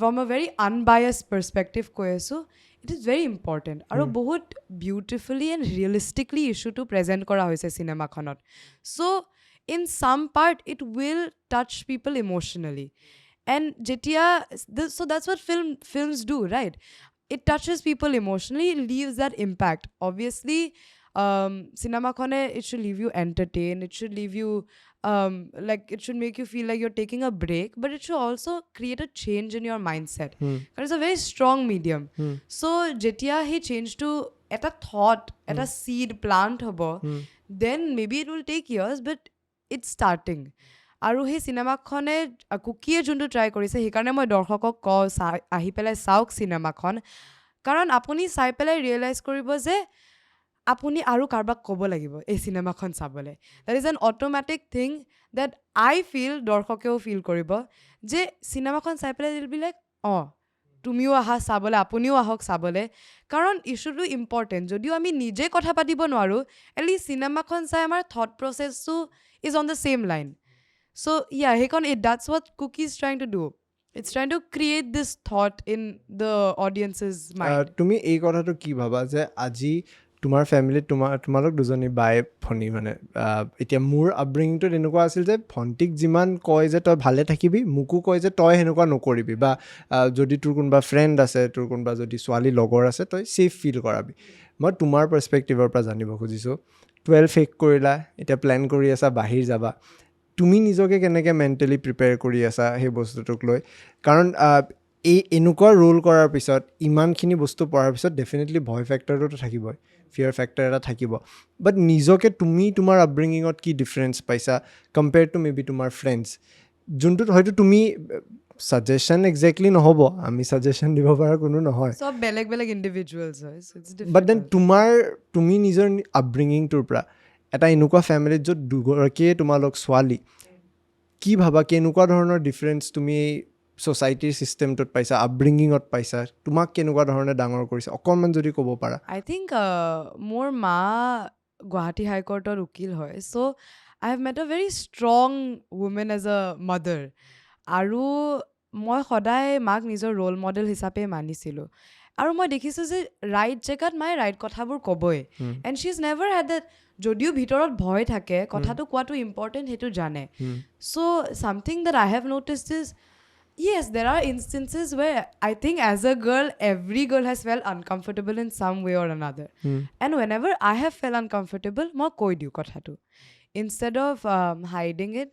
from a very unbiased perspective কৈ আছোঁ, ইট ইজ ভেৰি ইম্পৰ্টেণ্ট আৰু বহুত বিউটিফুলি এণ্ড ৰিয়েলিষ্টিকলি ইছ্যুটো প্ৰেজেণ্ট কৰা হৈছে চিনেমাখনত. So' in some part it will touch people emotionally. And যেতিয়া so' that's what films do, right? it touches people emotionally, it leaves that impact. Obviously, cinema khone, it should leave you entertained, it should leave you like it should make you feel like you're taking a break, but it should also create a change in your mindset. Because it's a very strong medium. So jetia he change to eta thought, eta seed plant hobo, then maybe it will take years, but it's starting. আৰু সেই চিনেমাখনে কুকিয়ে যোনটো try কৰিছে, সেইকাৰণে মই দৰ্শকক কওঁ আহি পেলাই চাওক চিনেমাখন, কাৰণ আপুনি চাই পেলাই ৰিয়েলাইজ কৰিব যে আপুনি আৰু কাৰোবাক ক'ব লাগিব এই চিনেমাখন চাবলৈ. That is an automatic thing that I feel, দৰ্শকেও ফিল কৰিব যে চিনেমাখন চাই পেলাই উইল বি লাইক অঁ তুমিও আহা চাবলৈ, আপুনিও আহক চাবলৈ. কাৰণ ইছ্যুটো ইম্পৰ্টেণ্ট, যদিও আমি নিজে কথা পাতিব নোৱাৰোঁ, এটলিষ্ট চিনেমাখন চাই আমাৰ থট প্ৰচেছটো is on the same line. So yeah, that's what Kooki is trying to do. It's trying to create this thought in the audience's mind. তুমি এই কথাটো কি ভাবা যে আজি তোমাৰ ফেমিলিত তোমালোক দুজনী বাই ভনী, মানে এতিয়া মোৰ আপব্ৰিঙিংটো এনেকুৱা আছিল যে ভণ্টিক যিমান কয় যে তই ভালে থাকিবি, মোকো কয় যে তই সেনেকুৱা নকৰিবি, বা যদি তোৰ কোনোবা ফ্ৰেণ্ড আছে, তোৰ কোনোবা যদি ছোৱালী লগৰ আছে, তই ছেফ ফিল কৰাবি. মই তোমাৰ পাৰ্চপেক্টিভৰ পৰা জানিব খুজিছোঁ, 12 শেষ কৰিলা, এতিয়া প্লেন কৰি আছা বাহিৰ যাবা, তুমি নিজকে কেনেকৈ মেণ্টেলি প্ৰিপেয়াৰ কৰি আছা সেই বস্তুটোক লৈ? কাৰণ এই এনেকুৱা ৰোল কৰাৰ পিছত, ইমানখিনি বস্তু পঢ়াৰ পিছত ডেফিনেটলি ভয় ফেক্টৰটোতো থাকিবই, ফিয়াৰ ফেক্টৰ এটা থাকিব, বাট নিজকে তুমি তোমাৰ আপব্ৰিঙিঙত কি ডিফাৰেঞ্চ পাইছা কম্পেয়াৰ টু মে বি তোমাৰ ফ্ৰেণ্ডছ, যোনটোত হয়তো তুমি ছাজেশ্যন একজেক্টলি নহ'ব, আমি ছাজেশ্যন দিব পৰা কোনো নহয়, চব বেলেগ বেলেগ ইণ্ডিভিজুৱেলছ হয়, বাট দেন তুমি নিজৰ আপব্ৰিঙিংটোৰ পৰা এটা এনেকুৱা ফেমিলিত য'ত দুগৰাকীয়ে তোমালোক ছোৱালী, কি ভাবা কেনেকুৱা ধৰণৰ ডিফাৰেঞ্চ তুমি ছ'চাইটিৰ ছিষ্টেমটোত পাইছা, আপব্ৰিঙিঙত পাইছা, তোমাক কেনেকুৱা ধৰণে ডাঙৰ কৰিছে, অকণমান যদি ক'ব পাৰা? আই থিংক মোৰ মা গুৱাহাটী হাইকোৰ্টৰ উকিল হয়, so' I have met a very strong women as a mother. আৰু মই সদায় মাক নিজৰ ৰোল মডেল হিচাপে মানিছিলোঁ, আৰু মই দেখিছোঁ যে ৰাইট জেগাত মায়ে ৰাইট কথাবোৰ ক'বই, and she is never had that, যদিও ভিতৰত ভয় থাকে, কথাটো কোৱাটো ইম্পৰ্টেণ্ট সেইটো জানে. So' something that I have noticed is, yes, there are instances where I think as a girl, every girl has felt uncomfortable in some way or another. And whenever I have felt uncomfortable, moi koi diu kotha tu. Instead of hiding it,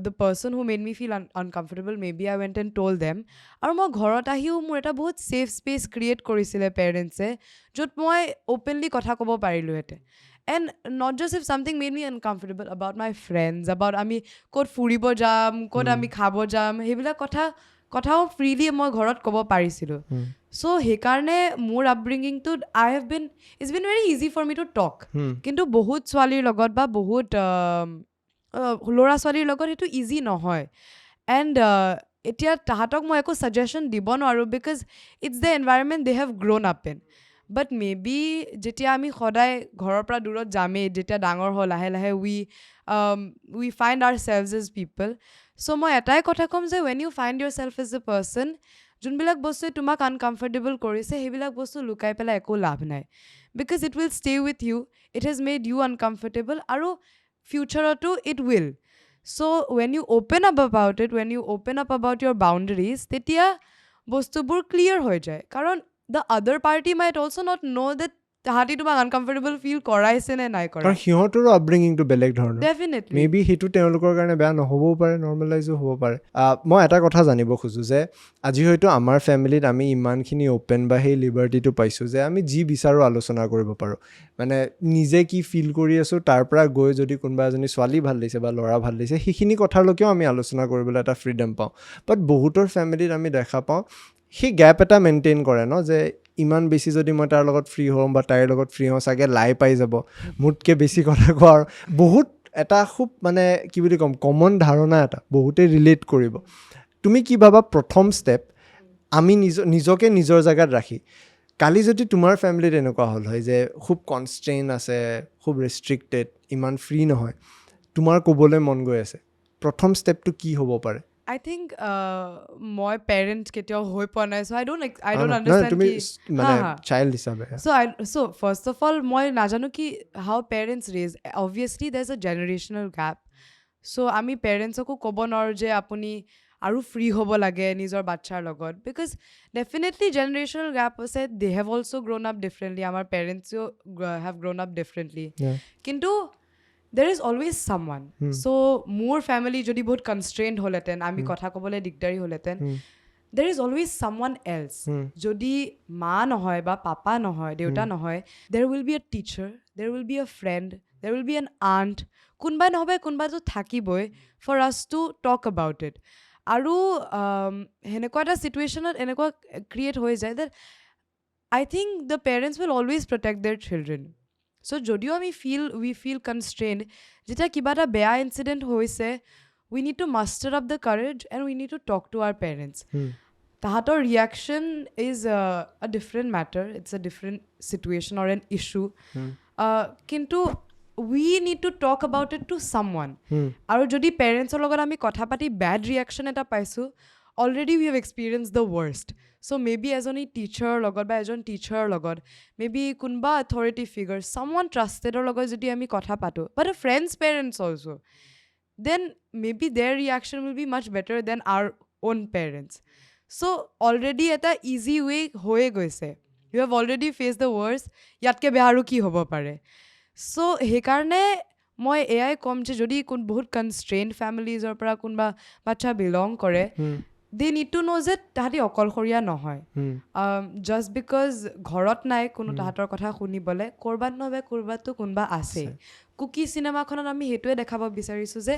the person who made me feel uncomfortable, maybe I went and told them. Aru moi ghorot ahiu mur eta bahut safe space create korisile parents e, jot moi openly kotha kobo parilu hete. And not just if something made me uncomfortable, about my friends, about ami kot furibo jam, kot ami khabo jam, hebila kothao freely moi ghorot kobo parisilu. So hekarne more upbringing to it's been very easy for me to talk. Kintu bahut swalir logot ba bahut lora swalir logot hetu easy nohoy. And etia tahatok moi eko suggestion dibo noaru, because it's the environment they have grown up in. But maybe যেতিয়া আমি সদায় ঘৰৰ পৰা দূৰত যামেই, যেতিয়া ডাঙৰ হ'ল লাহে লাহে we find ourselves as people. So মই এটাই কথা ক'ম যে when you find yourself as a person, যোনবিলাক বস্তুৱে তোমাক uncomfortable কৰিছে, সেইবিলাক বস্তু লুকাই পেলাই একো লাভ নাই, because it will stay with you, it has made you uncomfortable, আৰু future-তো it will. So when you open up about it, when you open up about your boundaries, তেতিয়া বস্তুবোৰ clear হৈ যায়, কাৰণ the other party might also not know that তাহাঁতি তোমাক uncomfortable feel কৰাইছে নে নাই কৰা, কাৰণ সিহঁতৰো আপব্ৰিঙিংটো বেলেগ ধৰণৰ, ডেফিনেটলি মেবি সেইটো তেওঁলোকৰ কাৰণে বেয়া নহ'বও পাৰে, নৰ্মেলাইজো হ'ব পাৰে. মই এটা কথা জানিব খোজোঁ যে আজি হয়তো আমাৰ ফেমিলিত আমি ইমানখিনি অ'পেন বা সেই লিবাৰ্টিটো পাইছোঁ যে আমি যি বিচাৰোঁ আলোচনা কৰিব পাৰোঁ, মানে নিজে কি ফিল কৰি আছোঁ তাৰ পৰা গৈ যদি কোনোবা এজনী ছোৱালী ভাল লাগিছে বা ল'ৰা ভাল লাগিছে, সেইখিনি কথালৈকেও আমি আলোচনা কৰিবলৈ এটা ফ্ৰীডম পাওঁ. বাট বহুতৰ ফেমিলিত আমি দেখা পাওঁ সেই গেপ এটা মেইনটেইন কৰে ন, যে ইমান বেছি যদি মই তাৰ লগত ফ্ৰী হওঁ বা তাইৰ লগত ফ্ৰী হওঁ, চাগে লাই পাই যাব, মোতকৈ বেছি কথা কোৱা, আৰু বহুত এটা খুব মানে কি বুলি ক'ম, কমন ধাৰণা এটা বহুতে ৰিলেট কৰিব. তুমি কি ভাবা প্ৰথম ষ্টেপ আমি নিজকে নিজৰ জেগাত ৰাখি, কালি যদি তোমাৰ ফেমিলিত এনেকুৱা হ'ল হয় যে খুব কনষ্ট্ৰেইন আছে, খুব ৰেষ্ট্ৰিক্টেড, ইমান ফ্ৰী নহয়, তোমাৰ ক'বলৈ মন গৈ আছে, প্ৰথম ষ্টেপটো কি হ'ব পাৰে? I think মই পেৰেণ্ট কেতিয়াও হৈ পোৱা নাই, so I don't understand তুমি কি মানে চাইল্ড হিচাপে. So first of all মই নাজানো কি how parents raise, obviously there's a generational gap. So আমি পেৰেণ্টছকো ক'ব নোৱাৰোঁ যে আপুনি আৰু ফ্ৰী হ'ব লাগে নিজৰ বাচ্চাৰ লগত বিকজ ডেফিনেটলি জেনেৰেশ্যনেল গ্যাপ আছে they have also' grown up differently আমাৰ পেৰেণ্টছেও হেভ গ্ৰ'ন আপ ডিফাৰেণ্টলি কিন্তু there is always someone so মোৰ ফ্যামিলি যদি বহুত কনষ্ট্ৰেইনড হ'লেতেন আমি কথা ক'বলৈ দিগদাৰি হ'লেতেন there is always someone else যদি মা নহয় বা পাপা নহয় দেউতা নহয় there will be a teacher there will be a friend there will be an aunt কোনবা নহবে কোনবাটো থাকিবই for us to talk about it আৰু হেনেকুৱা এটা সিচুৱেশনত এনেকুৱা ক্ৰিয়েট হৈ যায় that I think the parents will always protect their children so যদিও আমি we feel constrained যেতিয়া কিবা এটা বেয়া ইনসিডেন্ট হৈছে we need to muster up the courage and we need to talk to our parents tahator reaction is a different matter it's a different situation or an issue kintu we need to talk about it to someone aru jodi parents or logot ami kotha pati bad reaction eta paisu already we have experienced the worst so maybe as a teacher logot ba ejon teacher logot maybe kunba authority figure someone trusted or logot jodi ami kotha patu but a friend's parents also then maybe their reaction will be much better than our own parents so already eta easy way hoye goise you have already faced the worst yatke beharu ki hobo pare so he karne moi ai kom je jodi kun bahut constrained families or para kunba bacha belong kore they need to know that tahati okolkhoriya nohoy just because ghorot nai kono tahator kotha khunibole korbat nobe korbat to kunba ase Kooki cinema khonot ami hetue dekhaba bisarisu je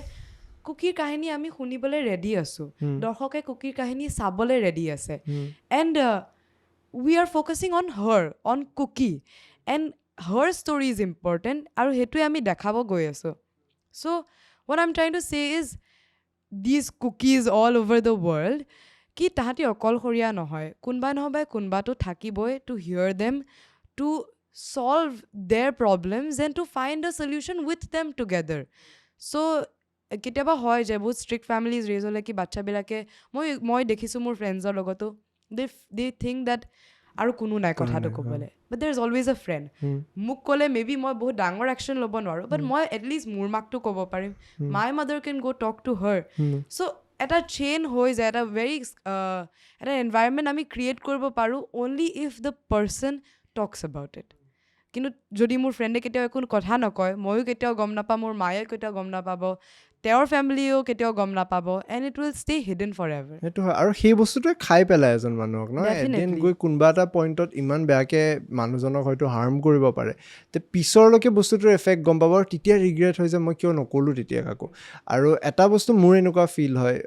Kookiৰ কাহিনী আমি শুনিবলৈ ready আছো দৰ্শকে Kookiৰ কাহিনী চাবলৈ ready আছে and we are focusing on her on Kooki and her story is important আৰু হেতুৱে আমি দেখাব গৈ আছো so what I'm trying to say is these Kookies all over the world কি তাহাঁতি অকলশৰীয়া নহয় কোনবা নহবা কোনবাটো থাকিবই to hear them to solve their problems and to find a solution with them together so কেতিয়াবা হয় যে বহুত strict families raise হলে কি বাচ্চা বিলাকে মই দেখিছো মোৰ ফ্ৰেণ্ডছৰ লগতো they think that আৰু কোনো নাই কথাটো ক'বলে but there is always a friend মোক ক'লে maybe মই বহুত ডাঙৰ action ল'ব নোৱাৰো but মই at least মোৰ মাকটো ক'ব পাৰিম my mother can go talk to her so এটা chain হৈ যায় এটা very এটা environment আমি create কৰিব পাৰো only if the person talks about it কিন্তু যদি মোৰ ফ্ৰেণ্ডে কেতিয়াও একো কথা নকয় ময়ো কেতিয়াও গম নাপাম মোৰ মায়ে কেতিয়াও গম নাপাব তেওঁৰ ফ্যামিলিও কেতিয়াও গম নাপাব and it will stay hidden forever এটো আৰু সেই বস্তুটোৱে খাই পেলাই এজন মানুহক ন এদিন গৈ কোনবা এটা পইণ্টত ইমান বেয়াকে মানুহজনক হয়তো হাৰ্ম কৰিব পাৰে তে পিছৰলৈকে বস্তুটোৰ এফেক্ট গম পাব আৰু তেতিয়া ৰিগ্ৰেট হৈ যায় মই কিয় নকলো তেতিয়া কাকো আৰু এটা বস্তু মোৰ এনেকুৱা ফিল হয়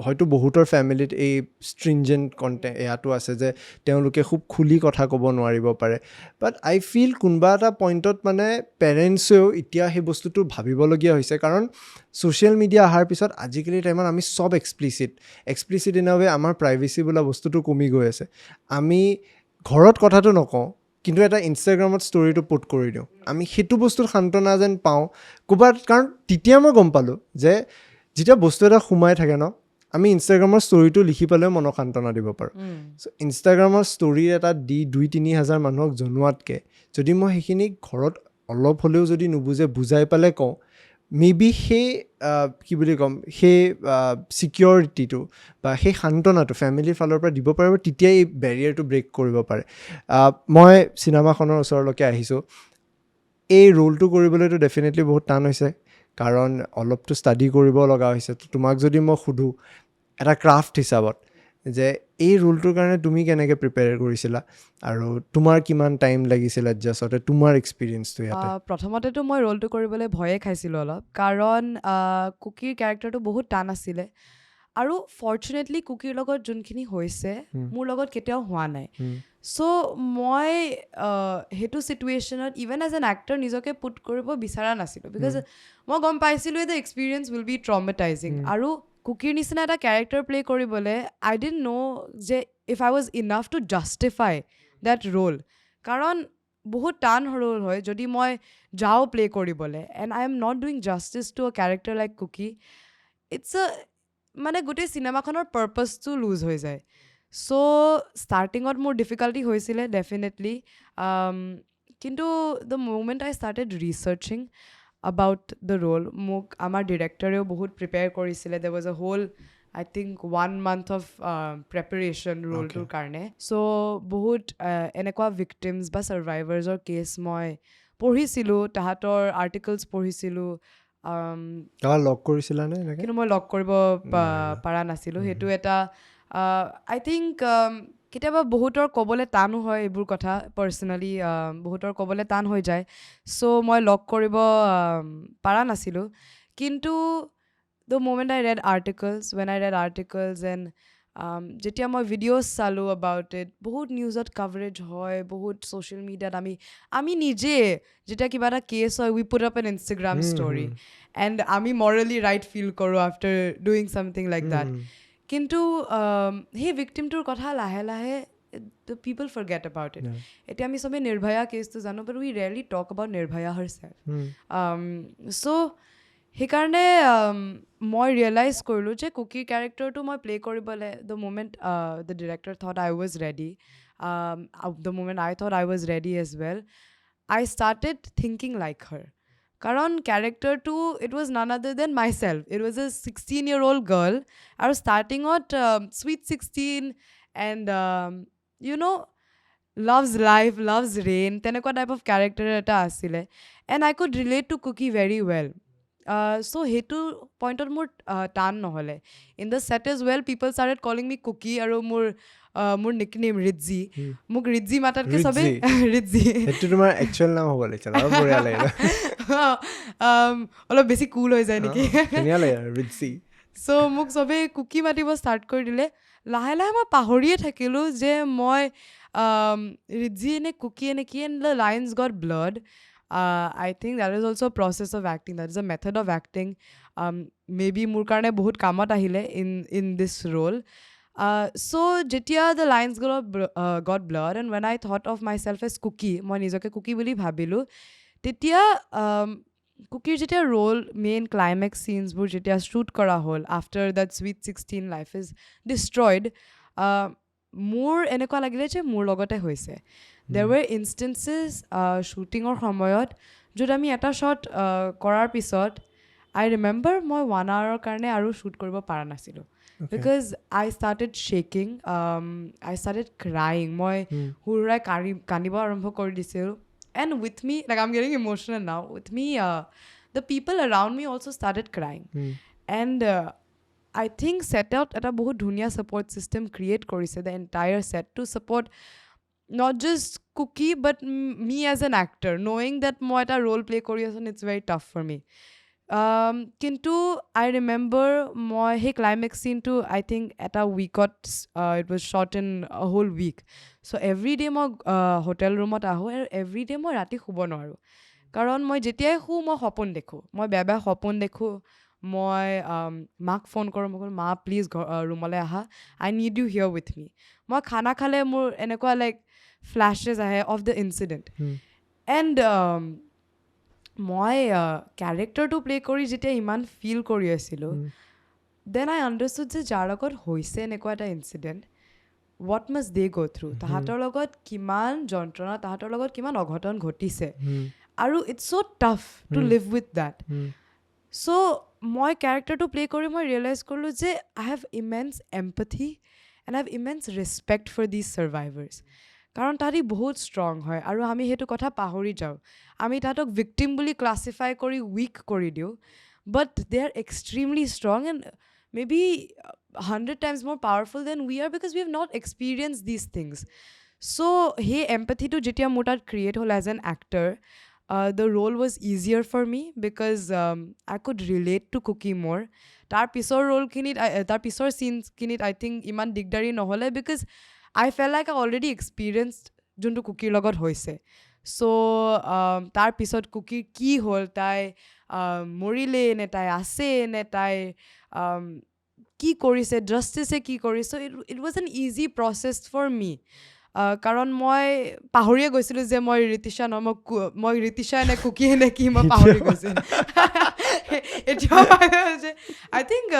হয়তো বহুতৰ ফ্যামিলিত এই stringent কন্টেন্ট এয়াটো আছে যে তেওঁলোকে খুব খুলি কথা ক'ব নোৱাৰিব পাৰে বাট আই ফিল কোনবা এটা পইণ্টত মানে পেৰেণ্টছেও এতিয়া সেই বস্তুটো ভাবিবলগীয়া হৈছে কাৰণ ছ'চিয়েল মিডিয়া অহাৰ পিছত আজিকালি টাইমত আমি চব এক্সপ্লিচিট ইন আ ৱে আমাৰ প্ৰাইভেচি বোলা বস্তুটো কমি গৈ আছে আমি ঘৰত কথাটো নকওঁ কিন্তু এটা ইনষ্টাগ্ৰামত ষ্টৰিটো পোষ্ট কৰি দিওঁ আমি সেইটো বস্তুত সান্তনা যেন পাওঁ ক'ৰবাত কাৰণ তেতিয়া মই গম পালোঁ যে যেতিয়া বস্তু এটা সোমাই থাকে ন আমি ইনষ্টাগ্ৰামৰ ষ্টৰিটো লিখি পেলাই মনক সান্তনা দিব পাৰোঁ চ' ইনষ্টাগ্ৰামৰ ষ্টৰি এটা দি 2-3 হাজাৰ মানুহক জনোৱাতকৈ যদি মই সেইখিনি ঘৰত অলপ হ'লেও যদি নুবুজে বুজাই পেলাই কওঁ মেবি সেই কি বুলি ক'ম সেই ছিকিউৰিটিটো বা সেই সান্তনাটো ফেমিলিৰ ফালৰ পৰা দিব পাৰিব তেতিয়াই এই বেৰিয়াৰটো ব্ৰেক কৰিব পাৰে মই চিনেমাখনৰ ওচৰলৈকে আহিছোঁ এই ৰোলটো কৰিবলৈতো ডেফিনেটলি বহুত টান হৈছে কাৰণ অলপতো ষ্টাডি কৰিব লগা হৈছে তোমাক যদি মই সুধো এটা ক্ৰাফ্ট হিচাপত যে এই ৰোলটোৰ কাৰণে তুমি কেনেকৈ প্ৰিপেয়াৰ কৰিছিলা আৰু তোমাৰ কিমান টাইম লাগিছিল এডজাষ্টতে তোমাৰ এক্সপিৰিয়েঞ্চটো ইয়াতে প্ৰথমতেতো মই ৰোলটো কৰিবলৈ ভয়ে খাইছিলোঁ অলপ কাৰণ কুকিৰ কেৰেক্টাৰটো বহুত টান আছিলে আৰু ফৰ্চুনেটলি কুকিৰ লগত যোনখিনি হৈছে মোৰ লগত কেতিয়াও হোৱা নাই চ' মই সেইটো চিটুৱেশ্যনত ইভেন এজ এন এক্টৰ নিজকে পুট কৰিব বিচৰা নাছিলোঁ বিকজ মই গম পাইছিলোঁ দ্য এক্সপিৰিয়েঞ্চ উইল বি ট্ৰমেটাইজিং আৰু কুকিৰ নিচিনা এটা কেৰেক্টাৰ প্লে কৰিবলৈ আই ডিডণ্ট ন' যে if I was enough to justify that role কাৰণ বহুত টান ৰোল হয় যদি মই যাওঁ প্লে কৰিবলৈ and I am not doing justice to a character like Kooki it's মানে গোটেই চিনেমাখনৰ পাৰ্পাছটো লুজ হৈ যায় চ' ষ্টাৰ্টিঙত মোৰ ডিফিকাল্টি হৈছিলে ডেফিনেটলি কিন্তু the moment I started researching about the role মোক আমাৰ ডিৰেক্টৰেও বহুত প্ৰিপেয়াৰ কৰিছিলে there was a whole I think 1 month of preparation roleটোৰ কাৰণে so বহুত এনেকুৱা victims বা survivors or case মই পঢ়িছিলোঁ তাহাঁতৰ articles পঢ়িছিলোঁ লগ কৰিছিলা নে এনেকে কিন্তু মই লগ কৰিব পাৰা নাছিলোঁ সেইটো এটা I think কেতিয়াবা বহুতৰ ক'বলৈ টানো হয় এইবোৰ কথা পাৰ্চনেলি বহুতৰ ক'বলৈ টান হৈ যায় চ' মই লগ কৰিব পাৰা নাছিলোঁ কিন্তু the moment I read articles when I read articles and যেতিয়া মই ভিডিঅ'জ চালোঁ about it বহুত নিউজত কভাৰেজ হয় বহুত ছ'চিয়েল মিডিয়াত আমি নিজে যেতিয়া কিবা এটা কেছ হয় we put up an Instagram story and আমি morally right feel কৰোঁ after doing something like that কিন্তু সেই ভিক্টিমটোৰ কথা লাহে লাহে the people forget about it এতিয়া আমি চবে নিৰ্ভয়া কেছটো জানো but we rarely talk about Nirbhaya herself so সেইকাৰণে মই ৰিয়েলাইজ কৰিলোঁ যে কুকিৰ কেৰেক্টাৰটো মই প্লে কৰিবলৈ the moment the director thought I was ready the moment I thought I was ready as well I started thinking like her কাৰণ কেৰেক্টাৰটো it was none other than myself it was a 16-year-old girl আৰু ষ্টাৰ্টিঙত sweet 16 and you know loves life loves rain তেনেকুৱা type of character এটা আছিলে and I could relate to Kooki very well so সেইটো পইণ্টত মোৰ টান নহ'লে in the set as well people started calling me Kooki আৰু মোৰ nickname ৰিটজি মোক ৰিটজি মাতাতকে চবে ৰিটজি সেইটো তোমাৰ একচুৱেল নাম হ'ব লাগিছিল আৰু বঢ়িয়া লাগে অলপ বেছি কুল হৈ যায় নেকি ধুনীয়া লাগে ৰিটজি চ' মোক চবে কুকি মাতিব ষ্টাৰ্ট কৰি দিলে লাহে লাহে মই পাহৰিয়ে থাকিলোঁ যে মই ৰিটজি এনে কুকি এনে কি and the lines gut blood I think that is also a process of acting. That is a method of acting. Maybe মোৰ কাৰণে বহুত কামত আহিলে in this role. So যেতিয়া the lines got blurred and when I thought of myself as Kooki, মই নিজকে কুকি বুলি ভাবিলোঁ তেতিয়া কুকিৰ যেতিয়া ৰোল মেইন ক্লাইমেক্স চিনছবোৰ যেতিয়া শ্বুট কৰা হ'ল after that sweet 16 life is destroyed মোৰ এনেকুৱা লাগিলে যে মোৰ লগতে হৈছে there were instances শ্বুটিঙৰ সময়ত য'ত আমি এটা শ্বট কৰাৰ পিছত I remember মই 1 hour কাৰণে আৰু শ্বুট কৰিব পৰা নাছিলোঁ because I started shaking I started crying মই হুৰাই কান্দিব আৰম্ভ কৰি দিছিলোঁ and with me like I'm getting emotional now with me the people around me also started crying and I think set out এটা বহুত ধুনীয়া support system create কৰিছে the entire set to support not just Kooki but me as an actor knowing that মই এটা role play কৰি আছোঁ it's very tough for me কিন্তু I remember মই সেই climax scene to I think এটা weekত it was shot in a whole week so every day মই hotel roomত আহোঁ আৰু every day মই ৰাতি শুব নোৱাৰোঁ কাৰণ মই যেতিয়াই শু মই সপোন দেখোঁ মই বেয়া সপোন দেখোঁ মই মাক ফোন কৰোঁ মই মা প্লিজ ৰুমলৈ আহা I need you here with me মই খানা খালে মোৰ এনেকুৱা লাইক flashes আহে of the incident and মই কেৰেক্টাৰটো প্লে কৰি যেতিয়া ইমান ফিল কৰি আছিলোঁ then I understood যে যাৰ লগত হৈছে এনেকুৱা এটা incident what must they go through তাহাঁতৰ লগত কিমান যন্ত্ৰণা তাহাঁতৰ লগত কিমান অঘটন ঘটিছে আৰু it's so tough to live with that so মই কেৰেক্টাৰটো প্লে কৰি মই ৰিয়েলাইজ কৰিলোঁ যে I have immense empathy and I have immense respect for these survivors কাৰণ তাহাঁতি বহুত ষ্ট্ৰং হয় আৰু আমি সেইটো কথা পাহৰি যাওঁ আমি তাহাঁতক ভিক্টিম বুলি ক্লাছিফাই কৰি উইক কৰি দিওঁ but they R extremely strong and may be 100 times more powerful than we are because we have not experienced these things so hey empathy to যেতিয়া মোৰ তাত ক্ৰিয়েট হ'ল as an actor the role was easier for me because I could relate to Kooki more তাৰ পিছৰ ৰোলখিনিত তাৰ পিছৰ চিনছখিনিত I think ইমান দিগদাৰী নহ'লে because I felt like I already experienced যোনটো কুকিৰ লগত হৈছে so তাৰ পিছত কুকিৰ কি হ'ল তাই মৰিলে নে তাই আছে নে তাই কি কৰিছে জাষ্টিছে কি কৰিছে it was an easy process for me কাৰণ মই পাহৰিয়ে গৈছিলোঁ যে মই ৰিতিশা নহয় মই ৰিতিশা নে কুকি নে কি মই পাহৰি গৈছিলোঁ এতিয়া I think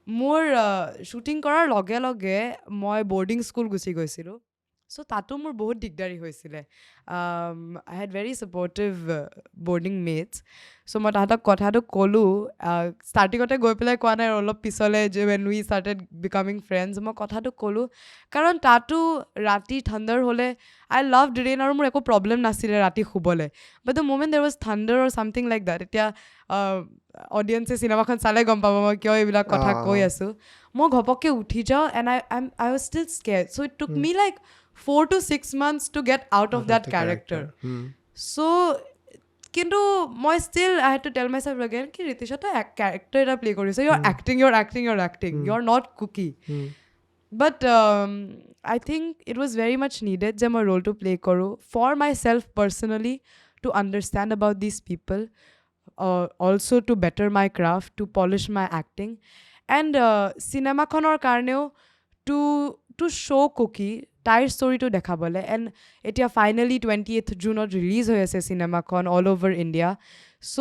মোৰ শ্বুটিং কৰাৰ লগে লগে মই বৰ্ডিং স্কুল গুচি গৈছিলোঁ So তাতো মোৰ বহুত দিগদাৰি হৈছিলে I had very supportive boarding mates so মই তাহাঁতক কথাটো ক'লো ষ্টাৰ্টিঙতে গৈ পেলাই কোৱা নাই অলপ পিছলে যে when we started becoming friends মই কথাটো ক'লো কাৰণ তাতো ৰাতি thunder হ'লে I loved rain আৰু মোৰ একো প্ৰব্লেম নাছিলে ৰাতি শুবলে but the moment there was thunder or something like that এতিয়া অডিয়েন্সে চিনেমাখন চালে গম পাব মই কিয় এইবিলাক কথা কৈ আছো মই ঘপককে উঠি যাওঁ and I was still scared so it took me like 4 to 6 months to get out of that character. So, kintu moi still I had to tell myself again ki Ritisha ta character eta play kori. So you're acting. You're not Kooki. But I think it was very much needed je moi role to play koru for myself personally to understand about these people, also to better my craft, to polish my acting, and cinema khonor karneo to show Kooki তাইৰ ষ্টৰিটো দেখাবলে and এতিয়া finally 28th জুনত release হৈ আছে চিনেমাখন all over India so'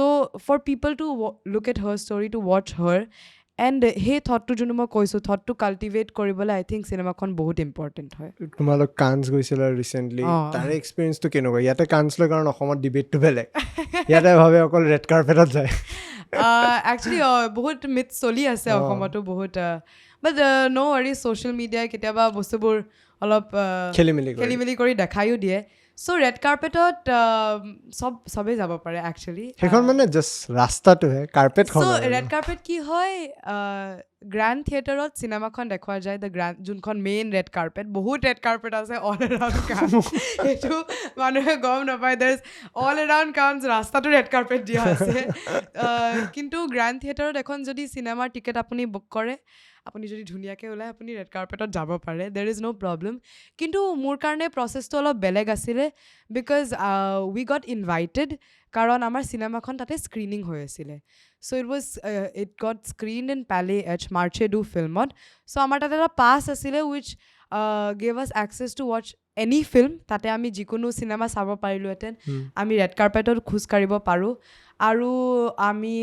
for people to look at her story to watch her and সেই থটটো যোনটো মই কৈছোঁ থটটো কাল্টিভেট কৰিবলৈ আই থিংক চিনেমাখন বহুত ইম্পৰ্টেণ্ট হয় তোমালোক কান্স গৈছিলা ৰিচেণ্টলি তাৰে এক্সপিৰিয়েঞ্চটো কেনেকুৱা ইয়াতে কান্স লৈ কাৰণ অসমত ডিবেটটো বেলেগ ইয়াতে ভাবে অকল ৰেড কাৰ্পেটত যায় একচুৱেলি বহুত মিথ চলি আছে অসমতো বহুত বাট ন' আৰু ছ'চিয়েল মিডিয়াই কেতিয়াবা বস্তুবোৰ অলপ খেলি মেলি কৰি দেখায়ো দিয়ে চ' ৰেড কাৰ্পেটত চবেই যাব পাৰে একচুৱেলি সেইখন মানে জাষ্ট ৰাস্তাটোহে কাৰ্পেটখন চ' ৰেড কাৰ্পেট কি হয় গ্ৰেণ্ড থিয়েটাৰত চিনেমাখন দেখুওৱা যায় দ্য গ্ৰেণ্ড যোনখন মেইন ৰেড কাৰ্পেট বহুত ৰেড কাৰ্পেট আছে অল এৰাউণ্ড কাউন্স সেইটো মানুহে গম নাপায় দেৰ ইজ অল এৰাউণ্ড কাউন্স ৰাস্তাটো ৰেড কাৰ্পেট দিয়া আছে কিন্তু গ্ৰেণ্ড থিয়েটাৰত এখন যদি চিনেমাৰ টিকেট আপুনি বুক কৰে আপুনি যদি ধুনীয়াকৈ ওলায় আপুনি ৰেড কাৰ্পেটত যাব পাৰে দেৰ ইজ ন' প্ৰব্লেম কিন্তু মোৰ কাৰণে প্ৰচেছটো অলপ বেলেগ আছিলে বিকজ উই গট ইনভাইটেড কাৰণ আমাৰ চিনেমাখন তাতে স্ক্ৰিনিং হৈ আছিলে so' it got screened in পেলে এচ মাৰ্চে ডু ফিল্মত চ' আমাৰ তাতে এটা পাছ আছিলে which gave us access to watch any film তাতে আমি যিকোনো চিনেমা চাব পাৰিলোহেঁতেন আমি ৰেড কাৰ্পেটত খোজকাঢ়িব পাৰোঁ আৰু আমি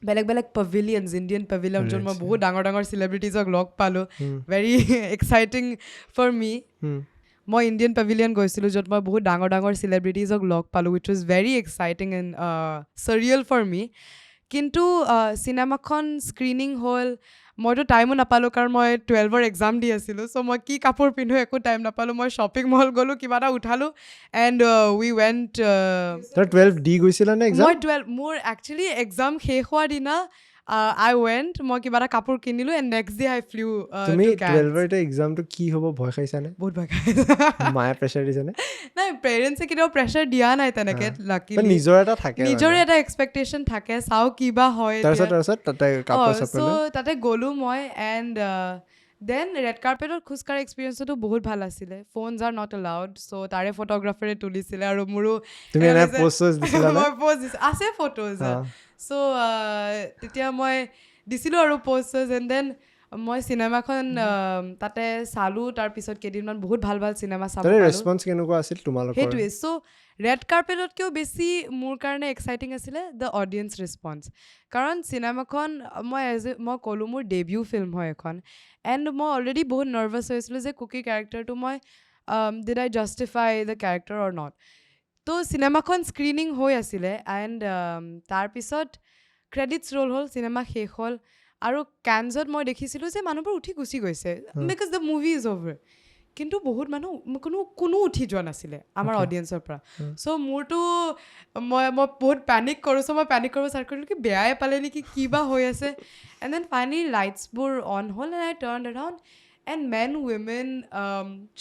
বেলেগ বেলেগ পেভিলিয়নছ ইণ্ডিয়ান পেভিলিয়ন য'ত মই বহুত ডাঙৰ ডাঙৰ চেলিব্ৰিটিজক লগ পালোঁ ভেৰি এক্সাইটিং ফৰ মি মই ইণ্ডিয়ান পেভিলিয়ন গৈছিলোঁ য'ত মই বহুত ডাঙৰ ডাঙৰ চেলিব্ৰিটিজক লগ পালোঁ which was very exciting and surreal for me কিন্তু চিনেমাখন স্ক্ৰিনিং হ'ল মইতো টাইমো নাপালোঁ কাৰণ মই 12ৰ এক্সাম দি আছিলোঁ চ' মই কি কাপোৰ পিন্ধো একো টাইম নাপালোঁ মই শ্বপিং মল গ'লোঁ কিবা এটা উঠালোঁ এণ্ড উই ৱেণ্ট 12 দি গৈছিলা নে এক্সাম মই 12 মোৰ একচুৱেলি এক্সাম শেষ হোৱাৰ দিনা I went মই কিবা এটা কাপোৰ কিনিলোঁ and next day I flew তুমি 12ৰ এক্সামটো কি হ'ব ভয় খাইছানে বহুত ভয় খাইছা মায়ে প্ৰেছাৰ দিছেনে নাই পেৰেণ্টছে কেতিয়াও প্ৰেছাৰ দিয়া নাই তেনেকৈ লাকিলি নিজৰ এটা থাকে নিজৰে এটা এক্সপেক্টেশ্যন থাকে চাওঁ কিবা হয় তাৰপিছত তাতে কাপোৰ তাতে গ'লোঁ মই এণ্ড দেন ৰেড কাৰ্পেটত খোজকাঢ়া এক্সপিৰিয়েঞ্চটো বহুত ভাল আছিলে ফোনছ আৰ নট এলাউড চ' তাৰে ফটোগ্ৰাফাৰে তুলিছিলে আৰু মোৰো আছে ফটোজ চ' তেতিয়া মই দিছিলোঁ আৰু প'ষ্টাৰ্ছ এণ্ড দেন মই চিনেমাখন তাতে চালোঁ তাৰপিছত কেইদিনমান বহুত ভাল ভাল চিনেমা চাব ৰেছপন্স কেনেকুৱা আছিল তোমালোকৰ সেইটোৱে চ' ৰেড কাৰ্পেটতকৈও বেছি মোৰ কাৰণে এক্সাইটিং আছিলে দ্য অডিয়েঞ্চ ৰেছপন্স কাৰণ চিনেমাখন মই ক'লোঁ মোৰ ডেবিউ ফিল্ম হয় এখন এণ্ড মই অলৰেডি বহুত নাৰ্ভাছ হৈছিলোঁ যে কুকি কেৰেক্টাৰটো মই did I justify the character or not তো চিনেমাখন স্ক্ৰিনিং হৈ আছিলে এণ্ড তাৰপিছত ক্ৰেডিটছ ৰ'ল হ'ল চিনেমা শেষ হ'ল আৰু কেনছত মই দেখিছিলোঁ যে মানুহবোৰ উঠি গুচি গৈছে because the movie is over কিন্তু বহুত মানুহ কোনো উঠি যোৱা নাছিলে আমাৰ অডিয়েঞ্চৰ পৰা চ' মোৰতো মই বহুত পেনিক কৰোঁ চ' মই পেনিক কৰিব ষ্টাৰ্ট কৰিলোঁ কি বেয়াই পালে নেকি কিবা হৈ আছে এণ্ড দেন ফাইনেলি লাইটছবোৰ অন হ'ল and I turn around and men women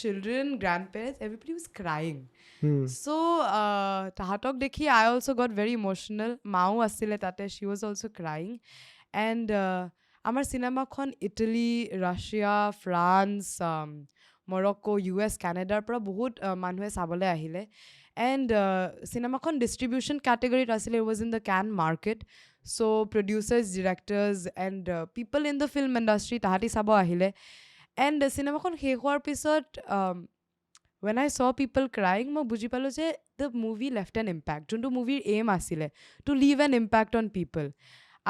children grand parents everybody was crying so' তাহাঁতক দেখি I also' got very emotional মাও আছিলে তাতে she was also' crying and আমাৰ চিনেমাখন Italy Russia France Morocco US কানাডাৰ পৰা বহুত মানুহে চাবলৈ আহিলে এণ্ড চিনেমাখন ডিষ্ট্ৰিবিউশ্যন কেটেগৰীত আছিলে it was in the Cannes market so' producers directors and people in the film industry তাহাঁতি চাব আহিলে এণ্ড চিনেমাখন শেষ হোৱাৰ পিছত when I saw people crying মই বুজি পালোঁ যে the movie left an impact যোনটো মুভিৰ এম আছিলে to leave an impact on people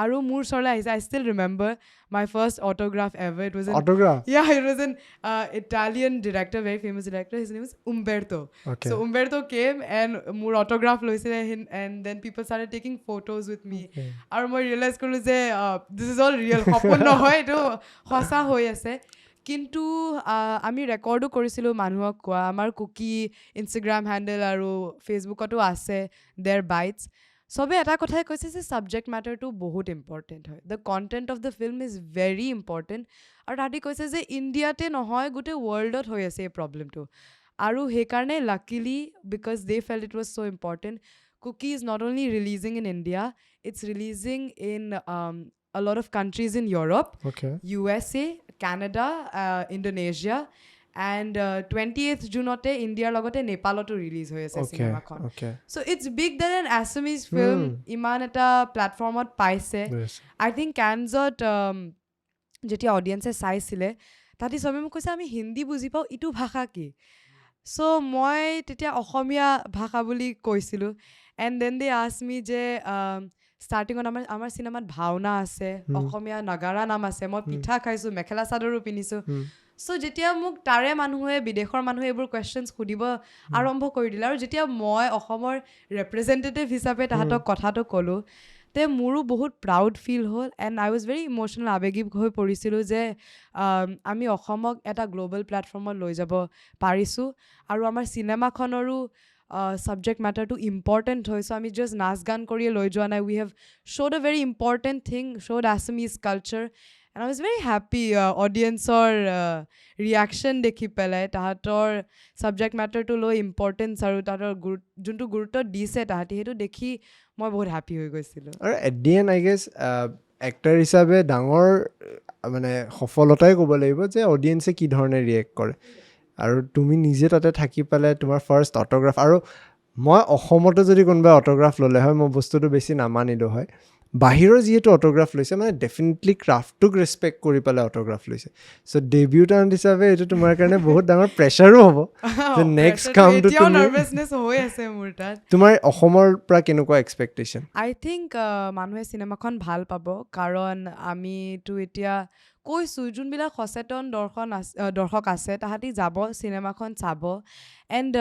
আৰু মোৰ ওচৰলৈ আহিছে I still remember my first autograph ever it was an Autograph? yeah it was an Italian director very famous director his name is Umberto Okay. so Umberto came and মোৰ autograph লৈছিলে and then people started taking photos with me Okay. আৰু মই realize কৰিলো যে this is all real সপোন নহয় এইটো সঁচা হৈ আছে কিন্তু আমি ৰেকৰ্ডো কৰিছিলোঁ মানুহক কোৱা আমাৰ কুকি ইনষ্টাগ্ৰাম হেণ্ডেল আৰু ফেচবুকতো আছে দেয়াৰ বাইটছ চবে এটা কথাই কৈছে যে ছাবজেক্ট মেটাৰটো বহুত ইম্পৰ্টেণ্ট হয় the content of the film is very important আৰু তাহাঁতি কৈছে যে ইণ্ডিয়াতে নহয় গোটেই ৱৰ্ল্ডত হৈ আছে এই প্ৰব্লেমটো আৰু সেইকাৰণে luckily because they felt it was so' important Kooki is not only releasing in India it's releasing in a lot of countries in Europe, Okay. USA, Canada, Indonesia, and 28th June-ote India logote Nepal-oto release hoye ase cinema khon. Okay. So it's big that an Assamese film iman eta platform-ot paise. Yes. I think Cannes-ot jetia audience saisile tati sobe মোক কৈছে আমি হিন্দী বুজি পাও ইটো ভাষা কি so মই তেতিয়া অসমীয়া ভাষা বুলি কৈছিলো and then they asked me যে starting on আমাৰ চিনেমাত ভাওনা আছে অসমীয়া নগাৰা নাম আছে মই পিঠা খাইছো মেখেলা চাদৰো পিনিছো so যেতিয়া মোক তাৰে মানুহে বিদেশৰ মানুহে এইবোৰ কোৱেশ্চনছ সুধিব আৰম্ভ কৰি দিলে আৰু যেতিয়া মই অসমৰ ৰিপ্ৰেজেন্টেটিভ হিচাপে তাহাঁতক কথাটো ক'লো তে মোৰো বহুত প্ৰাউড ফিল হ'ল and I was very emotional আৱেগিক হৈ পৰিছিলোঁ যে আমি অসমক এটা গ্ল'বেল প্লেটফৰ্মত লৈ যাব পাৰিছোঁ আৰু আমাৰ চিনেমাখনৰো subject matter to important hoy so ami just nas gan koriye loi joa nai we have showed a very important thing showed Assamese culture and I was very happy audience or reaction dekhi pelai tahator subject matter to low importance aru tahator juntu gurutto dise tahati hetu dekhi moi bahut happy hoy goisilo আৰু at the end I guess actor হিচাপে ডাঙৰ মানে সফলতাই ক'ব লাগিব যে অডিয়েন্সে কি ধৰণে ৰিয়েক্ট কৰে আৰু তুমি নিজে তাতে থাকি পেলাই তোমাৰ ফাৰ্ষ্ট অটোগ্ৰাফ আৰু মই অসমতো যদি কোনোবাই অটোগ্ৰাফ ল'লে হয় মই বস্তুটো বেছি নামানিলোঁ হয় বাহিৰৰ যিহেতু অটোগ্ৰাফ লৈছে মানে ডেফিনেটলি ক্ৰাফ্টটোক ৰেচপেক্ট কৰি পেলাই অটোগ্ৰাফ লৈছে চ' ডেবিউটাণ্ট হিচাপে এইটো তোমাৰ কাৰণে বহুত ডাঙৰ প্ৰেছাৰো হ'ব যে নেক্সট কামটো নাৰ্ভাছনেছ হৈ আছে মোৰ তাত তোমাৰ অসমৰ পৰা কেনেকুৱা এক্সপেক্টেশ্যন আই থিংক মানুহে চিনেমাখন ভাল পাব কাৰণ আমিতো এতিয়া কৈছোঁ যোনবিলাক সচেতন দৰ্শক আছে তাহাঁতি যাব চিনেমাখন চাব এণ্ড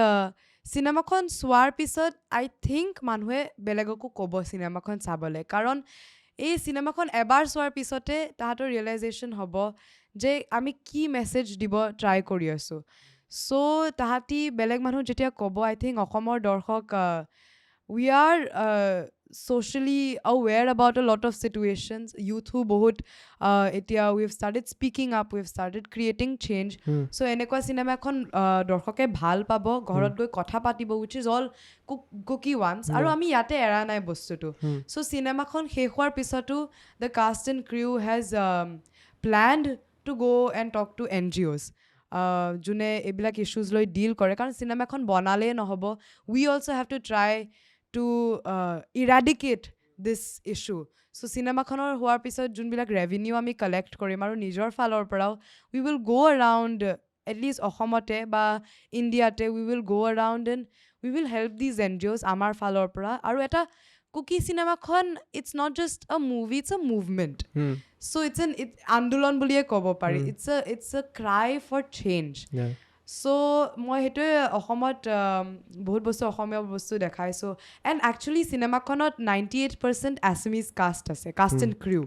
চিনেমাখন চোৱাৰ পিছত আই থিংক মানুহে বেলেগকো ক'ব চিনেমাখন চাবলৈ কাৰণ এই চিনেমাখন এবাৰ চোৱাৰ পিছতে তাহাঁতৰ ৰিয়েলাইজেশ্যন হ'ব যে আমি কি মেছেজ দিব ট্ৰাই কৰি আছোঁ চ' তাহাঁতি বেলেগ মানুহ যেতিয়া ক'ব আই থিংক অসমৰ দৰ্শক we are socially aware about a lot of situations youth who bahut etia we have started speaking up we have started creating change so enekwa cinema ekhon dorkhoke bhal pabo ghorot goi kotha patibo which is all Kooki wants aru ami yate era nai bostu tu so cinema khon shekhwar pisotu the cast and crew has planned to go and talk to NGOs june ebilak issues loi deal kore karon cinema khon banale nohobo we also have to try to eradicate this issue so cinema khonor hoar pisot junbilak revenue ami collect korim aru nijor falor parao we will go around at least Ahomote ba India te we will go around and we will help these NGOs amar falor para aru eta Kooki cinema khon it's not just a movie it's a movement so it's an andolon buliye kobo pari it's a cry for change so মই হেতুৱে অসমত বহুত বস্তু অসমীয়া বস্তু দেখাইছোঁ and actually চিনেমাখনত 98% Assamese caste আছে caste and crew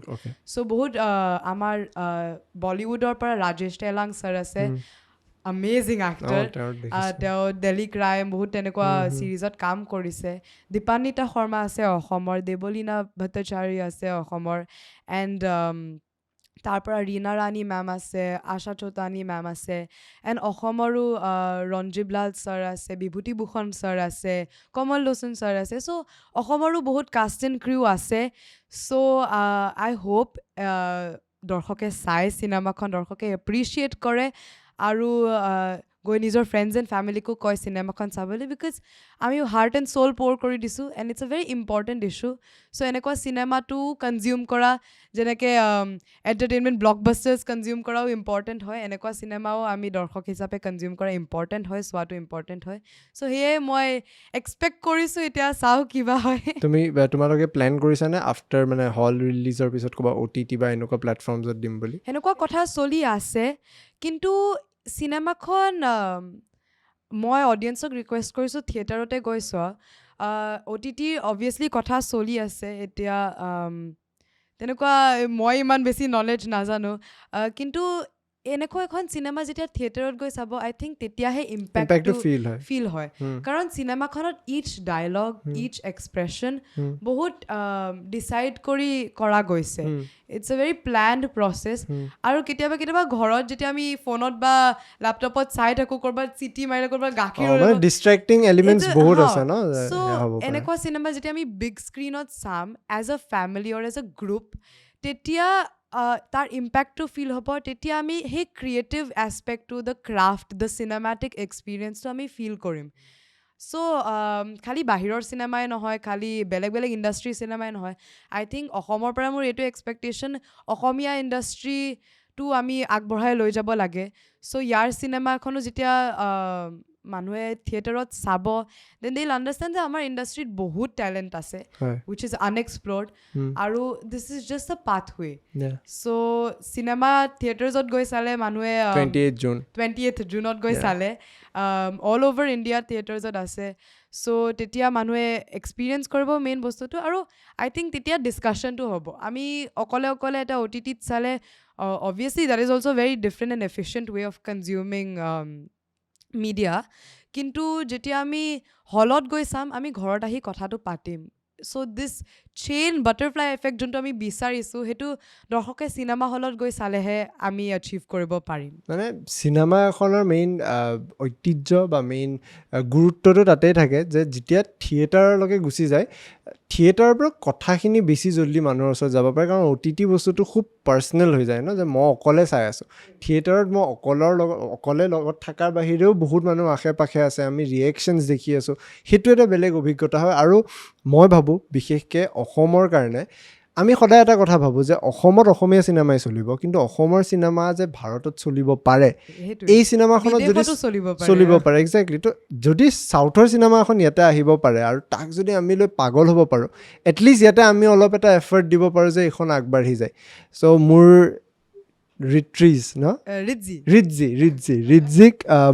চ' বহুত আমাৰ বলিউডৰ পৰা ৰাজেশ তেলাং ছাৰ আছে আমেজিং এক্টৰ তেওঁ দিল্লী ক্ৰাইম বহুত তেনেকুৱা ছিৰিজত কাম কৰিছে দীপান্বিতা শৰ্মা আছে অসমৰ দেৱলীনা ভট্টাচাৰ্য আছে অসমৰ এণ্ড তাৰ পৰা ৰীনা ৰাণী মেম আছে আশা চৌতানী মেম আছে এণ্ড অসমৰো ৰঞ্জীৱ লাল ছাৰ আছে বিভূতি ভূষণ ছাৰ আছে কমল লোচন ছাৰ আছে চ' অসমৰো বহুত কাষ্ট এণ্ড ক্ৰিউ আছে চ' আই হোপ দৰ্শকে চাই চিনেমাখন দৰ্শকে এপ্ৰিচিয়েট কৰে আৰু গৈ নিজৰ ফ্ৰেণ্ডছ এণ্ড ফেমিলিকো কয় চিনেমাখন চাবলৈ বিকজ আমি হাৰ্ট এণ্ড চ'ল প'ৰ কৰি দিছোঁ and it's a very important issue so' এনেকুৱা চিনেমাটো কনজিউম কৰা যেনেকৈ এণ্টাৰটেইনমেণ্ট ব্লকবাষ্টাৰ্ছ কনজিউম কৰাও ইম্পৰ্টেণ্ট হয় এনেকুৱা চিনেমাও আমি দৰ্শক হিচাপে কনজিউম কৰা ইম্পৰ্টেণ্ট হয় চোৱাটো ইম্পৰ্টেণ্ট হয় চ' সেয়ে মই এক্সপেক্ট কৰিছোঁ এতিয়া চাওঁ কিবা হয় তুমি তোমালোকে প্লেন কৰিছানে আফটাৰ মানে হল ৰিলিজৰ পিছত ক'বা OTT বা এনেকুৱা প্লেটফৰ্মছত দিম বুলি সেনেকুৱা কথা চলি আছে কিন্তু চিনেমাখন মই অডিয়েঞ্চক ৰিকুৱেষ্ট কৰিছোঁ থিয়েটাৰতে গৈ চোৱা OTT অবভিয়াছলি কথা চলি আছে এতিয়া তেনেকুৱা মই ইমান বেছি নলেজ নাজানো কিন্তু এনেকুৱা এখন চিনেমা যেতিয়া থিয়েটাৰত গৈ চাব আই থিংক তেতিয়াহে ইম্পেক্টটো ফিল হয় কাৰণ চিনেমাখনত ইচ ডায়লগ ইচ এক্সপ্ৰেশ্যন বহুত ডিচাইড কৰি কৰা গৈছে it's a very planned process আৰু কেতিয়াবা ঘৰত যেতিয়া আমি ফোনত বা লেপটপত চাই থাকোঁ ক'ৰবাত চিটি মাৰিলে ক'ৰবাত গাখীৰ ডিষ্ট্ৰেক্টিং এলিমেণ্টছ বহুত আছে ন চ' এনেকুৱা চিনেমা যেতিয়া আমি বিগ স্ক্ৰীণত চাম as a family or as a group তেতিয়া তাৰ ইম্পেক্টটো ফিল হ'ব তেতিয়া আমি সেই ক্ৰিয়েটিভ এছপেক্টটো দ্য ক্ৰাফ্ট দ্য চিনেমেটিক এক্সপিৰিয়েঞ্চটো আমি ফিল কৰিম চ' খালি বাহিৰৰ চিনেমাই নহয় খালি বেলেগ ইণ্ডাষ্ট্ৰীৰ চিনেমাই নহয় আই থিংক অসমৰ পৰা মোৰ এইটো এক্সপেক্টেশ্যন অসমীয়া ইণ্ডাষ্ট্ৰীটো আমি আগবঢ়াই লৈ যাব লাগে চ' ইয়াৰ চিনেমাখনো যেতিয়া মানুহে থিয়েটাৰত চাব দেন দে উইল আণ্ডাৰষ্টেণ্ড যে আমাৰ ইণ্ডাষ্ট্ৰীত বহুত টেলেণ্ট আছে উইচ ইজ আনএক্সপ্ল'ৰ্ড আৰু দিছ ইজ জাষ্ট আ পাথৱে চ' চিনেমা থিয়েটাৰ্ছত গৈ চালে মানুহে 28 জুনত গৈ চালে অল অভাৰ ইণ্ডিয়া থিয়েটাৰ্ছত আছে চ' তেতিয়া মানুহে এক্সপিৰিয়েঞ্চ কৰিব মেইন বস্তুটো আৰু আই থিংক তেতিয়া ডিছকাশ্যনটো হ'ব আমি অকলে এটা OTTত চালে obviously that is also' very different and efficient way of consuming media কিন্তু যেতিয়া আমি হলত গৈ চাম আমি ঘৰত আহি কথাটো পাতিম চ' দিছ চেইন বাটাৰফ্লাই এফেক্ট যোনটো আমি বিচাৰিছোঁ সেইটো দৰ্শকে চিনেমা হলত গৈ চালেহে আমি এচিভ কৰিব পাৰিম মানে চিনেমা এখনৰ মেইন ঐতিহ্য বা মেইন গুৰুত্বটো তাতেই থাকে যে যেতিয়া থিয়েটাৰলৈকে গুচি যায় থিয়েটাৰৰ পৰা কথাখিনি বেছি জল্দি মানুহৰ ওচৰত যাব পাৰে কাৰণ OTT বস্তুটো খুব পাৰ্চনেল হৈ যায় ন যে মই অকলে চাই আছোঁ থিয়েটাৰত মই অকলে লগত থকাৰ বাহিৰেও বহুত মানুহ আশে পাশে আছে আমি ৰিয়েকশ্যনছ দেখি আছোঁ সেইটো এটা বেলেগ অভিজ্ঞতা হয় আৰু মই ভাবোঁ বিশেষকৈ অসমৰ কাৰণে আমি সদায় এটা কথা ভাবোঁ যে অসমত অসমীয়া চিনেমাই চলিব কিন্তু অসমৰ চিনেমা যে ভাৰতত চলিব পাৰে এই চিনেমাখনত যদি চলিব পাৰে একজেক্টলি তো যদি চাউথৰ চিনেমা এখন ইয়াতে আহিব পাৰে আৰু তাক যদি আমি লৈ পাগল হ'ব পাৰোঁ এটলিষ্ট ইয়াতে আমি অলপ এটা এফৰ্ট দিব পাৰোঁ যে এইখন আগবাঢ়ি যায় চ' মোৰ ৰিটজিক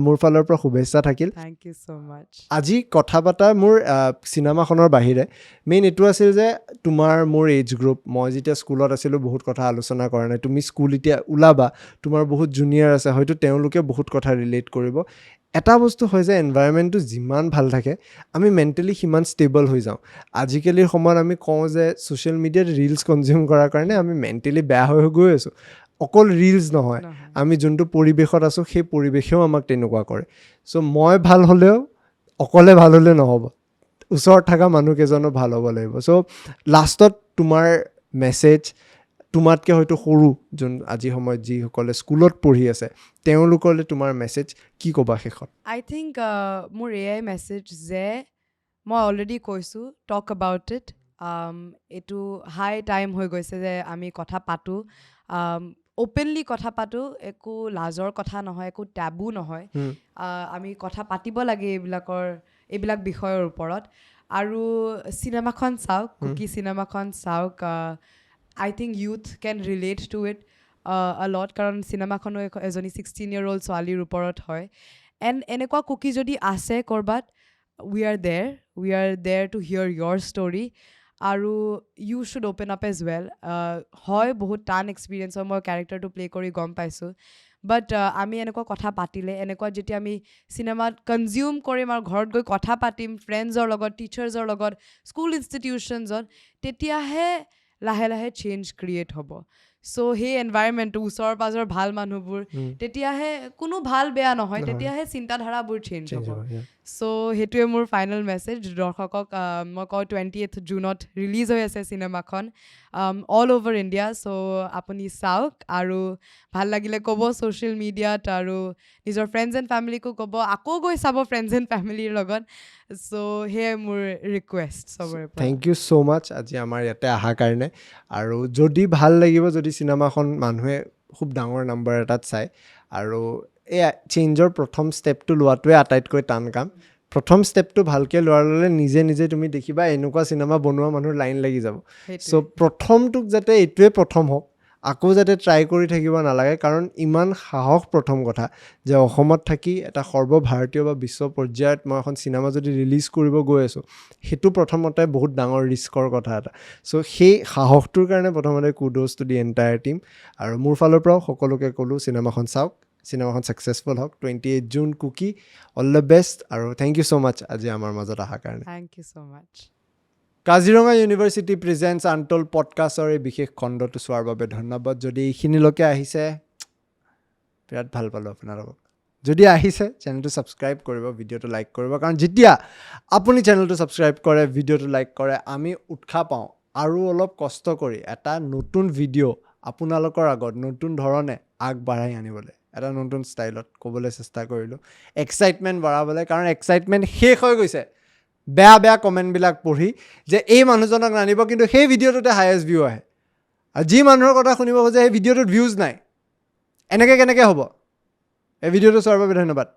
মোৰ ফালৰ পৰা শুভেচ্ছা থাকিল থেংক ইউ ছ' মাছ আজি কথা পতা মোৰ চিনেমাখনৰ বাহিৰে মেইন এইটো আছিল যে তোমাৰ মোৰ এজ গ্ৰুপ মই যেতিয়া স্কুলত আছিলোঁ বহুত কথা আলোচনা কৰা নাই তুমি স্কুল এতিয়া ওলাবা তোমাৰ বহুত জুনিয়ৰ আছে হয়তো তেওঁলোকে বহুত কথা ৰিলেট কৰিব এটা বস্তু হয় যে এনভাইৰনমেণ্টটো যিমান ভাল থাকে আমি মেণ্টেলি সিমান ষ্টেবল হৈ যাওঁ আজিকালিৰ সময়ত আমি কওঁ যে ছ'চিয়েল মিডিয়াত ৰিলছ কনজিউম কৰাৰ কাৰণে আমি মেণ্টেলি বেয়া হৈ গৈ আছোঁ অকল ৰিলছ নহয় আমি যোনটো পৰিৱেশত আছোঁ সেই পৰিৱেশেও আমাক তেনেকুৱা কৰে চ' মই ভাল হ'লেও অকলে ভাল হ'লে নহ'ব ওচৰত থকা মানুহকেইজনো ভাল হ'ব লাগিব চ' লাষ্টত তোমাৰ মেছেজ তোমাতকৈ হয়তো সৰু যোন আজি সময়ত যিসকলে স্কুলত পঢ়ি আছে তেওঁলোকলৈ তোমাৰ মেছেজ কি ক'বা শেষত আই থিংক মোৰ এয়াই মেছেজ যে মই অলৰেডি কৈছোঁ টক এবাউট ইট এইটো হাই টাইম হৈ গৈছে যে আমি কথা পাতোঁ অ'পেনলি কথা পাতোঁ একো লাজৰ কথা নহয় একো টেবু নহয় আমি কথা পাতিব লাগে এইবিলাক বিষয়ৰ ওপৰত আৰু চিনেমাখন চাওক কুকি চিনেমাখন চাওক I think youth can relate to it a lot কাৰণ চিনেমাখনো এজনী 16-year-old ছোৱালীৰ ওপৰত হয় এণ্ড এনেকুৱা কুকি যদি আছে ক'ৰবাত we are there to hear your story আৰু you should open up as well হয় বহুত টান এক্সপিৰিয়েঞ্চ হয় মই কেৰেক্টাৰটো প্লে' কৰি গম পাইছোঁ বাট আমি এনেকুৱা কথা পাতিলে এনেকুৱা যেতিয়া আমি চিনেমাত কনজিউম কৰিম আৰু ঘৰত গৈ কথা পাতিম ফ্ৰেণ্ডছৰ লগত টিচাৰ্ছৰ লগত স্কুল ইনষ্টিটিউশ্যনছত তেতিয়াহে লাহে লাহে চেঞ্জ ক্ৰিয়েট হ'ব চ' সেই এনভাইৰনমেণ্টটো ওচৰৰ পাজৰ ভাল মানুহবোৰ তেতিয়াহে কোনো ভাল বেয়া নহয় তেতিয়াহে চিন্তাধাৰাবোৰ চেঞ্জ হ'ব সো সেইটোৱে মোৰ ফাইনেল মেছেজ দৰ্শকক মই কওঁ 28 জুনত ৰিলিজ হৈ আছে চিনেমাখন অল অভাৰ ইণ্ডিয়া চ' আপুনি চাওক আৰু ভাল লাগিলে ক'ব ছ'চিয়েল মিডিয়াত আৰু নিজৰ ফ্ৰেণ্ডছ এণ্ড ফেমিলিকো ক'ব আকৌ গৈ চাব ফ্ৰেণ্ডছ এণ্ড ফেমিলিৰ লগত চ' সেয়াই মোৰ ৰিকুৱেষ্ট চবৰে পৰা থেংক ইউ ছ' মাছ আজি আমাৰ ইয়াতে অহাৰ কাৰণে আৰু যদি ভাল লাগিব যদি চিনেমাখন মানুহে খুব ডাঙৰ নাম্বাৰ এটাত চায় আৰু এই চেঞ্জৰ প্ৰথম ষ্টেপটো লোৱাটোৱে আটাইতকৈ টান কাম প্ৰথম ষ্টেপটো ভালকৈ লোৱাৰ ল'লে নিজে নিজে তুমি দেখিবা এনেকুৱা চিনেমা বনোৱা মানুহৰ লাইন লাগি যাব চ' প্ৰথমটোক যাতে এইটোৱে প্ৰথম হওক আকৌ যাতে ট্ৰাই কৰি থাকিব নালাগে কাৰণ ইমান সাহস প্ৰথম কথা যে অসমত থাকি এটা সৰ্বভাৰতীয় বা বিশ্ব পৰ্যায়ত মই এখন চিনেমা যদি ৰিলিজ কৰিব গৈ আছোঁ সেইটো প্ৰথমতে বহুত ডাঙৰ ৰিস্কৰ কথা এটা চ' সেই সাহসটোৰ কাৰণে প্ৰথমতে কুড'জ টু দি এণ্টায়াৰ টীম আৰু মোৰ ফালৰ পৰাও সকলোকে ক'লোঁ চিনেমাখন চাওক চিনেমাখন ছাকচেছফুল হওক 28 June Kooki all the best আৰু থেংক ইউ ছ' মাছ আজি আমাৰ মাজত অহাৰ কাৰণে thank you so' much Kaziranga university presents untold পডকাষ্টৰ এই বিশেষ খণ্ডটো চোৱাৰ বাবে ধন্যবাদ যদি এইখিনিলৈকে আহিছে বিৰাট ভাল পালোঁ আপোনালোকক যদি আহিছে চেনেলটো ছাবস্ক্ৰাইব কৰিব ভিডিঅ'টো লাইক কৰিব কাৰণ যেতিয়া আপুনি চেনেলটো ছাবস্ক্ৰাইব কৰে ভিডিঅ'টো লাইক কৰে আমি উৎসাহ পাওঁ আৰু অলপ কষ্ট কৰি এটা নতুন ভিডিঅ' আপোনালোকৰ আগত নতুন ধৰণে আগবঢ়াই আনিবলৈ এটা নতুন ষ্টাইলত ক'বলৈ চেষ্টা কৰিলোঁ এক্সাইটমেণ্ট বঢ়াবলৈ কাৰণ এক্সাইটমেণ্ট শেষ হৈ গৈছে বেয়া বেয়া কমেণ্টবিলাক পঢ়ি যে এই মানুহজনক নানিব কিন্তু সেই ভিডিঅ'টোতে হায়েষ্ট ভিউ আহে আৰু যি মানুহৰ কথা শুনিব খোজে সেই ভিডিঅ'টোত ভিউজ নাই এনেকৈ কেনেকৈ হ'ব এই ভিডিঅ'টো চোৱাৰ বাবে ধন্যবাদ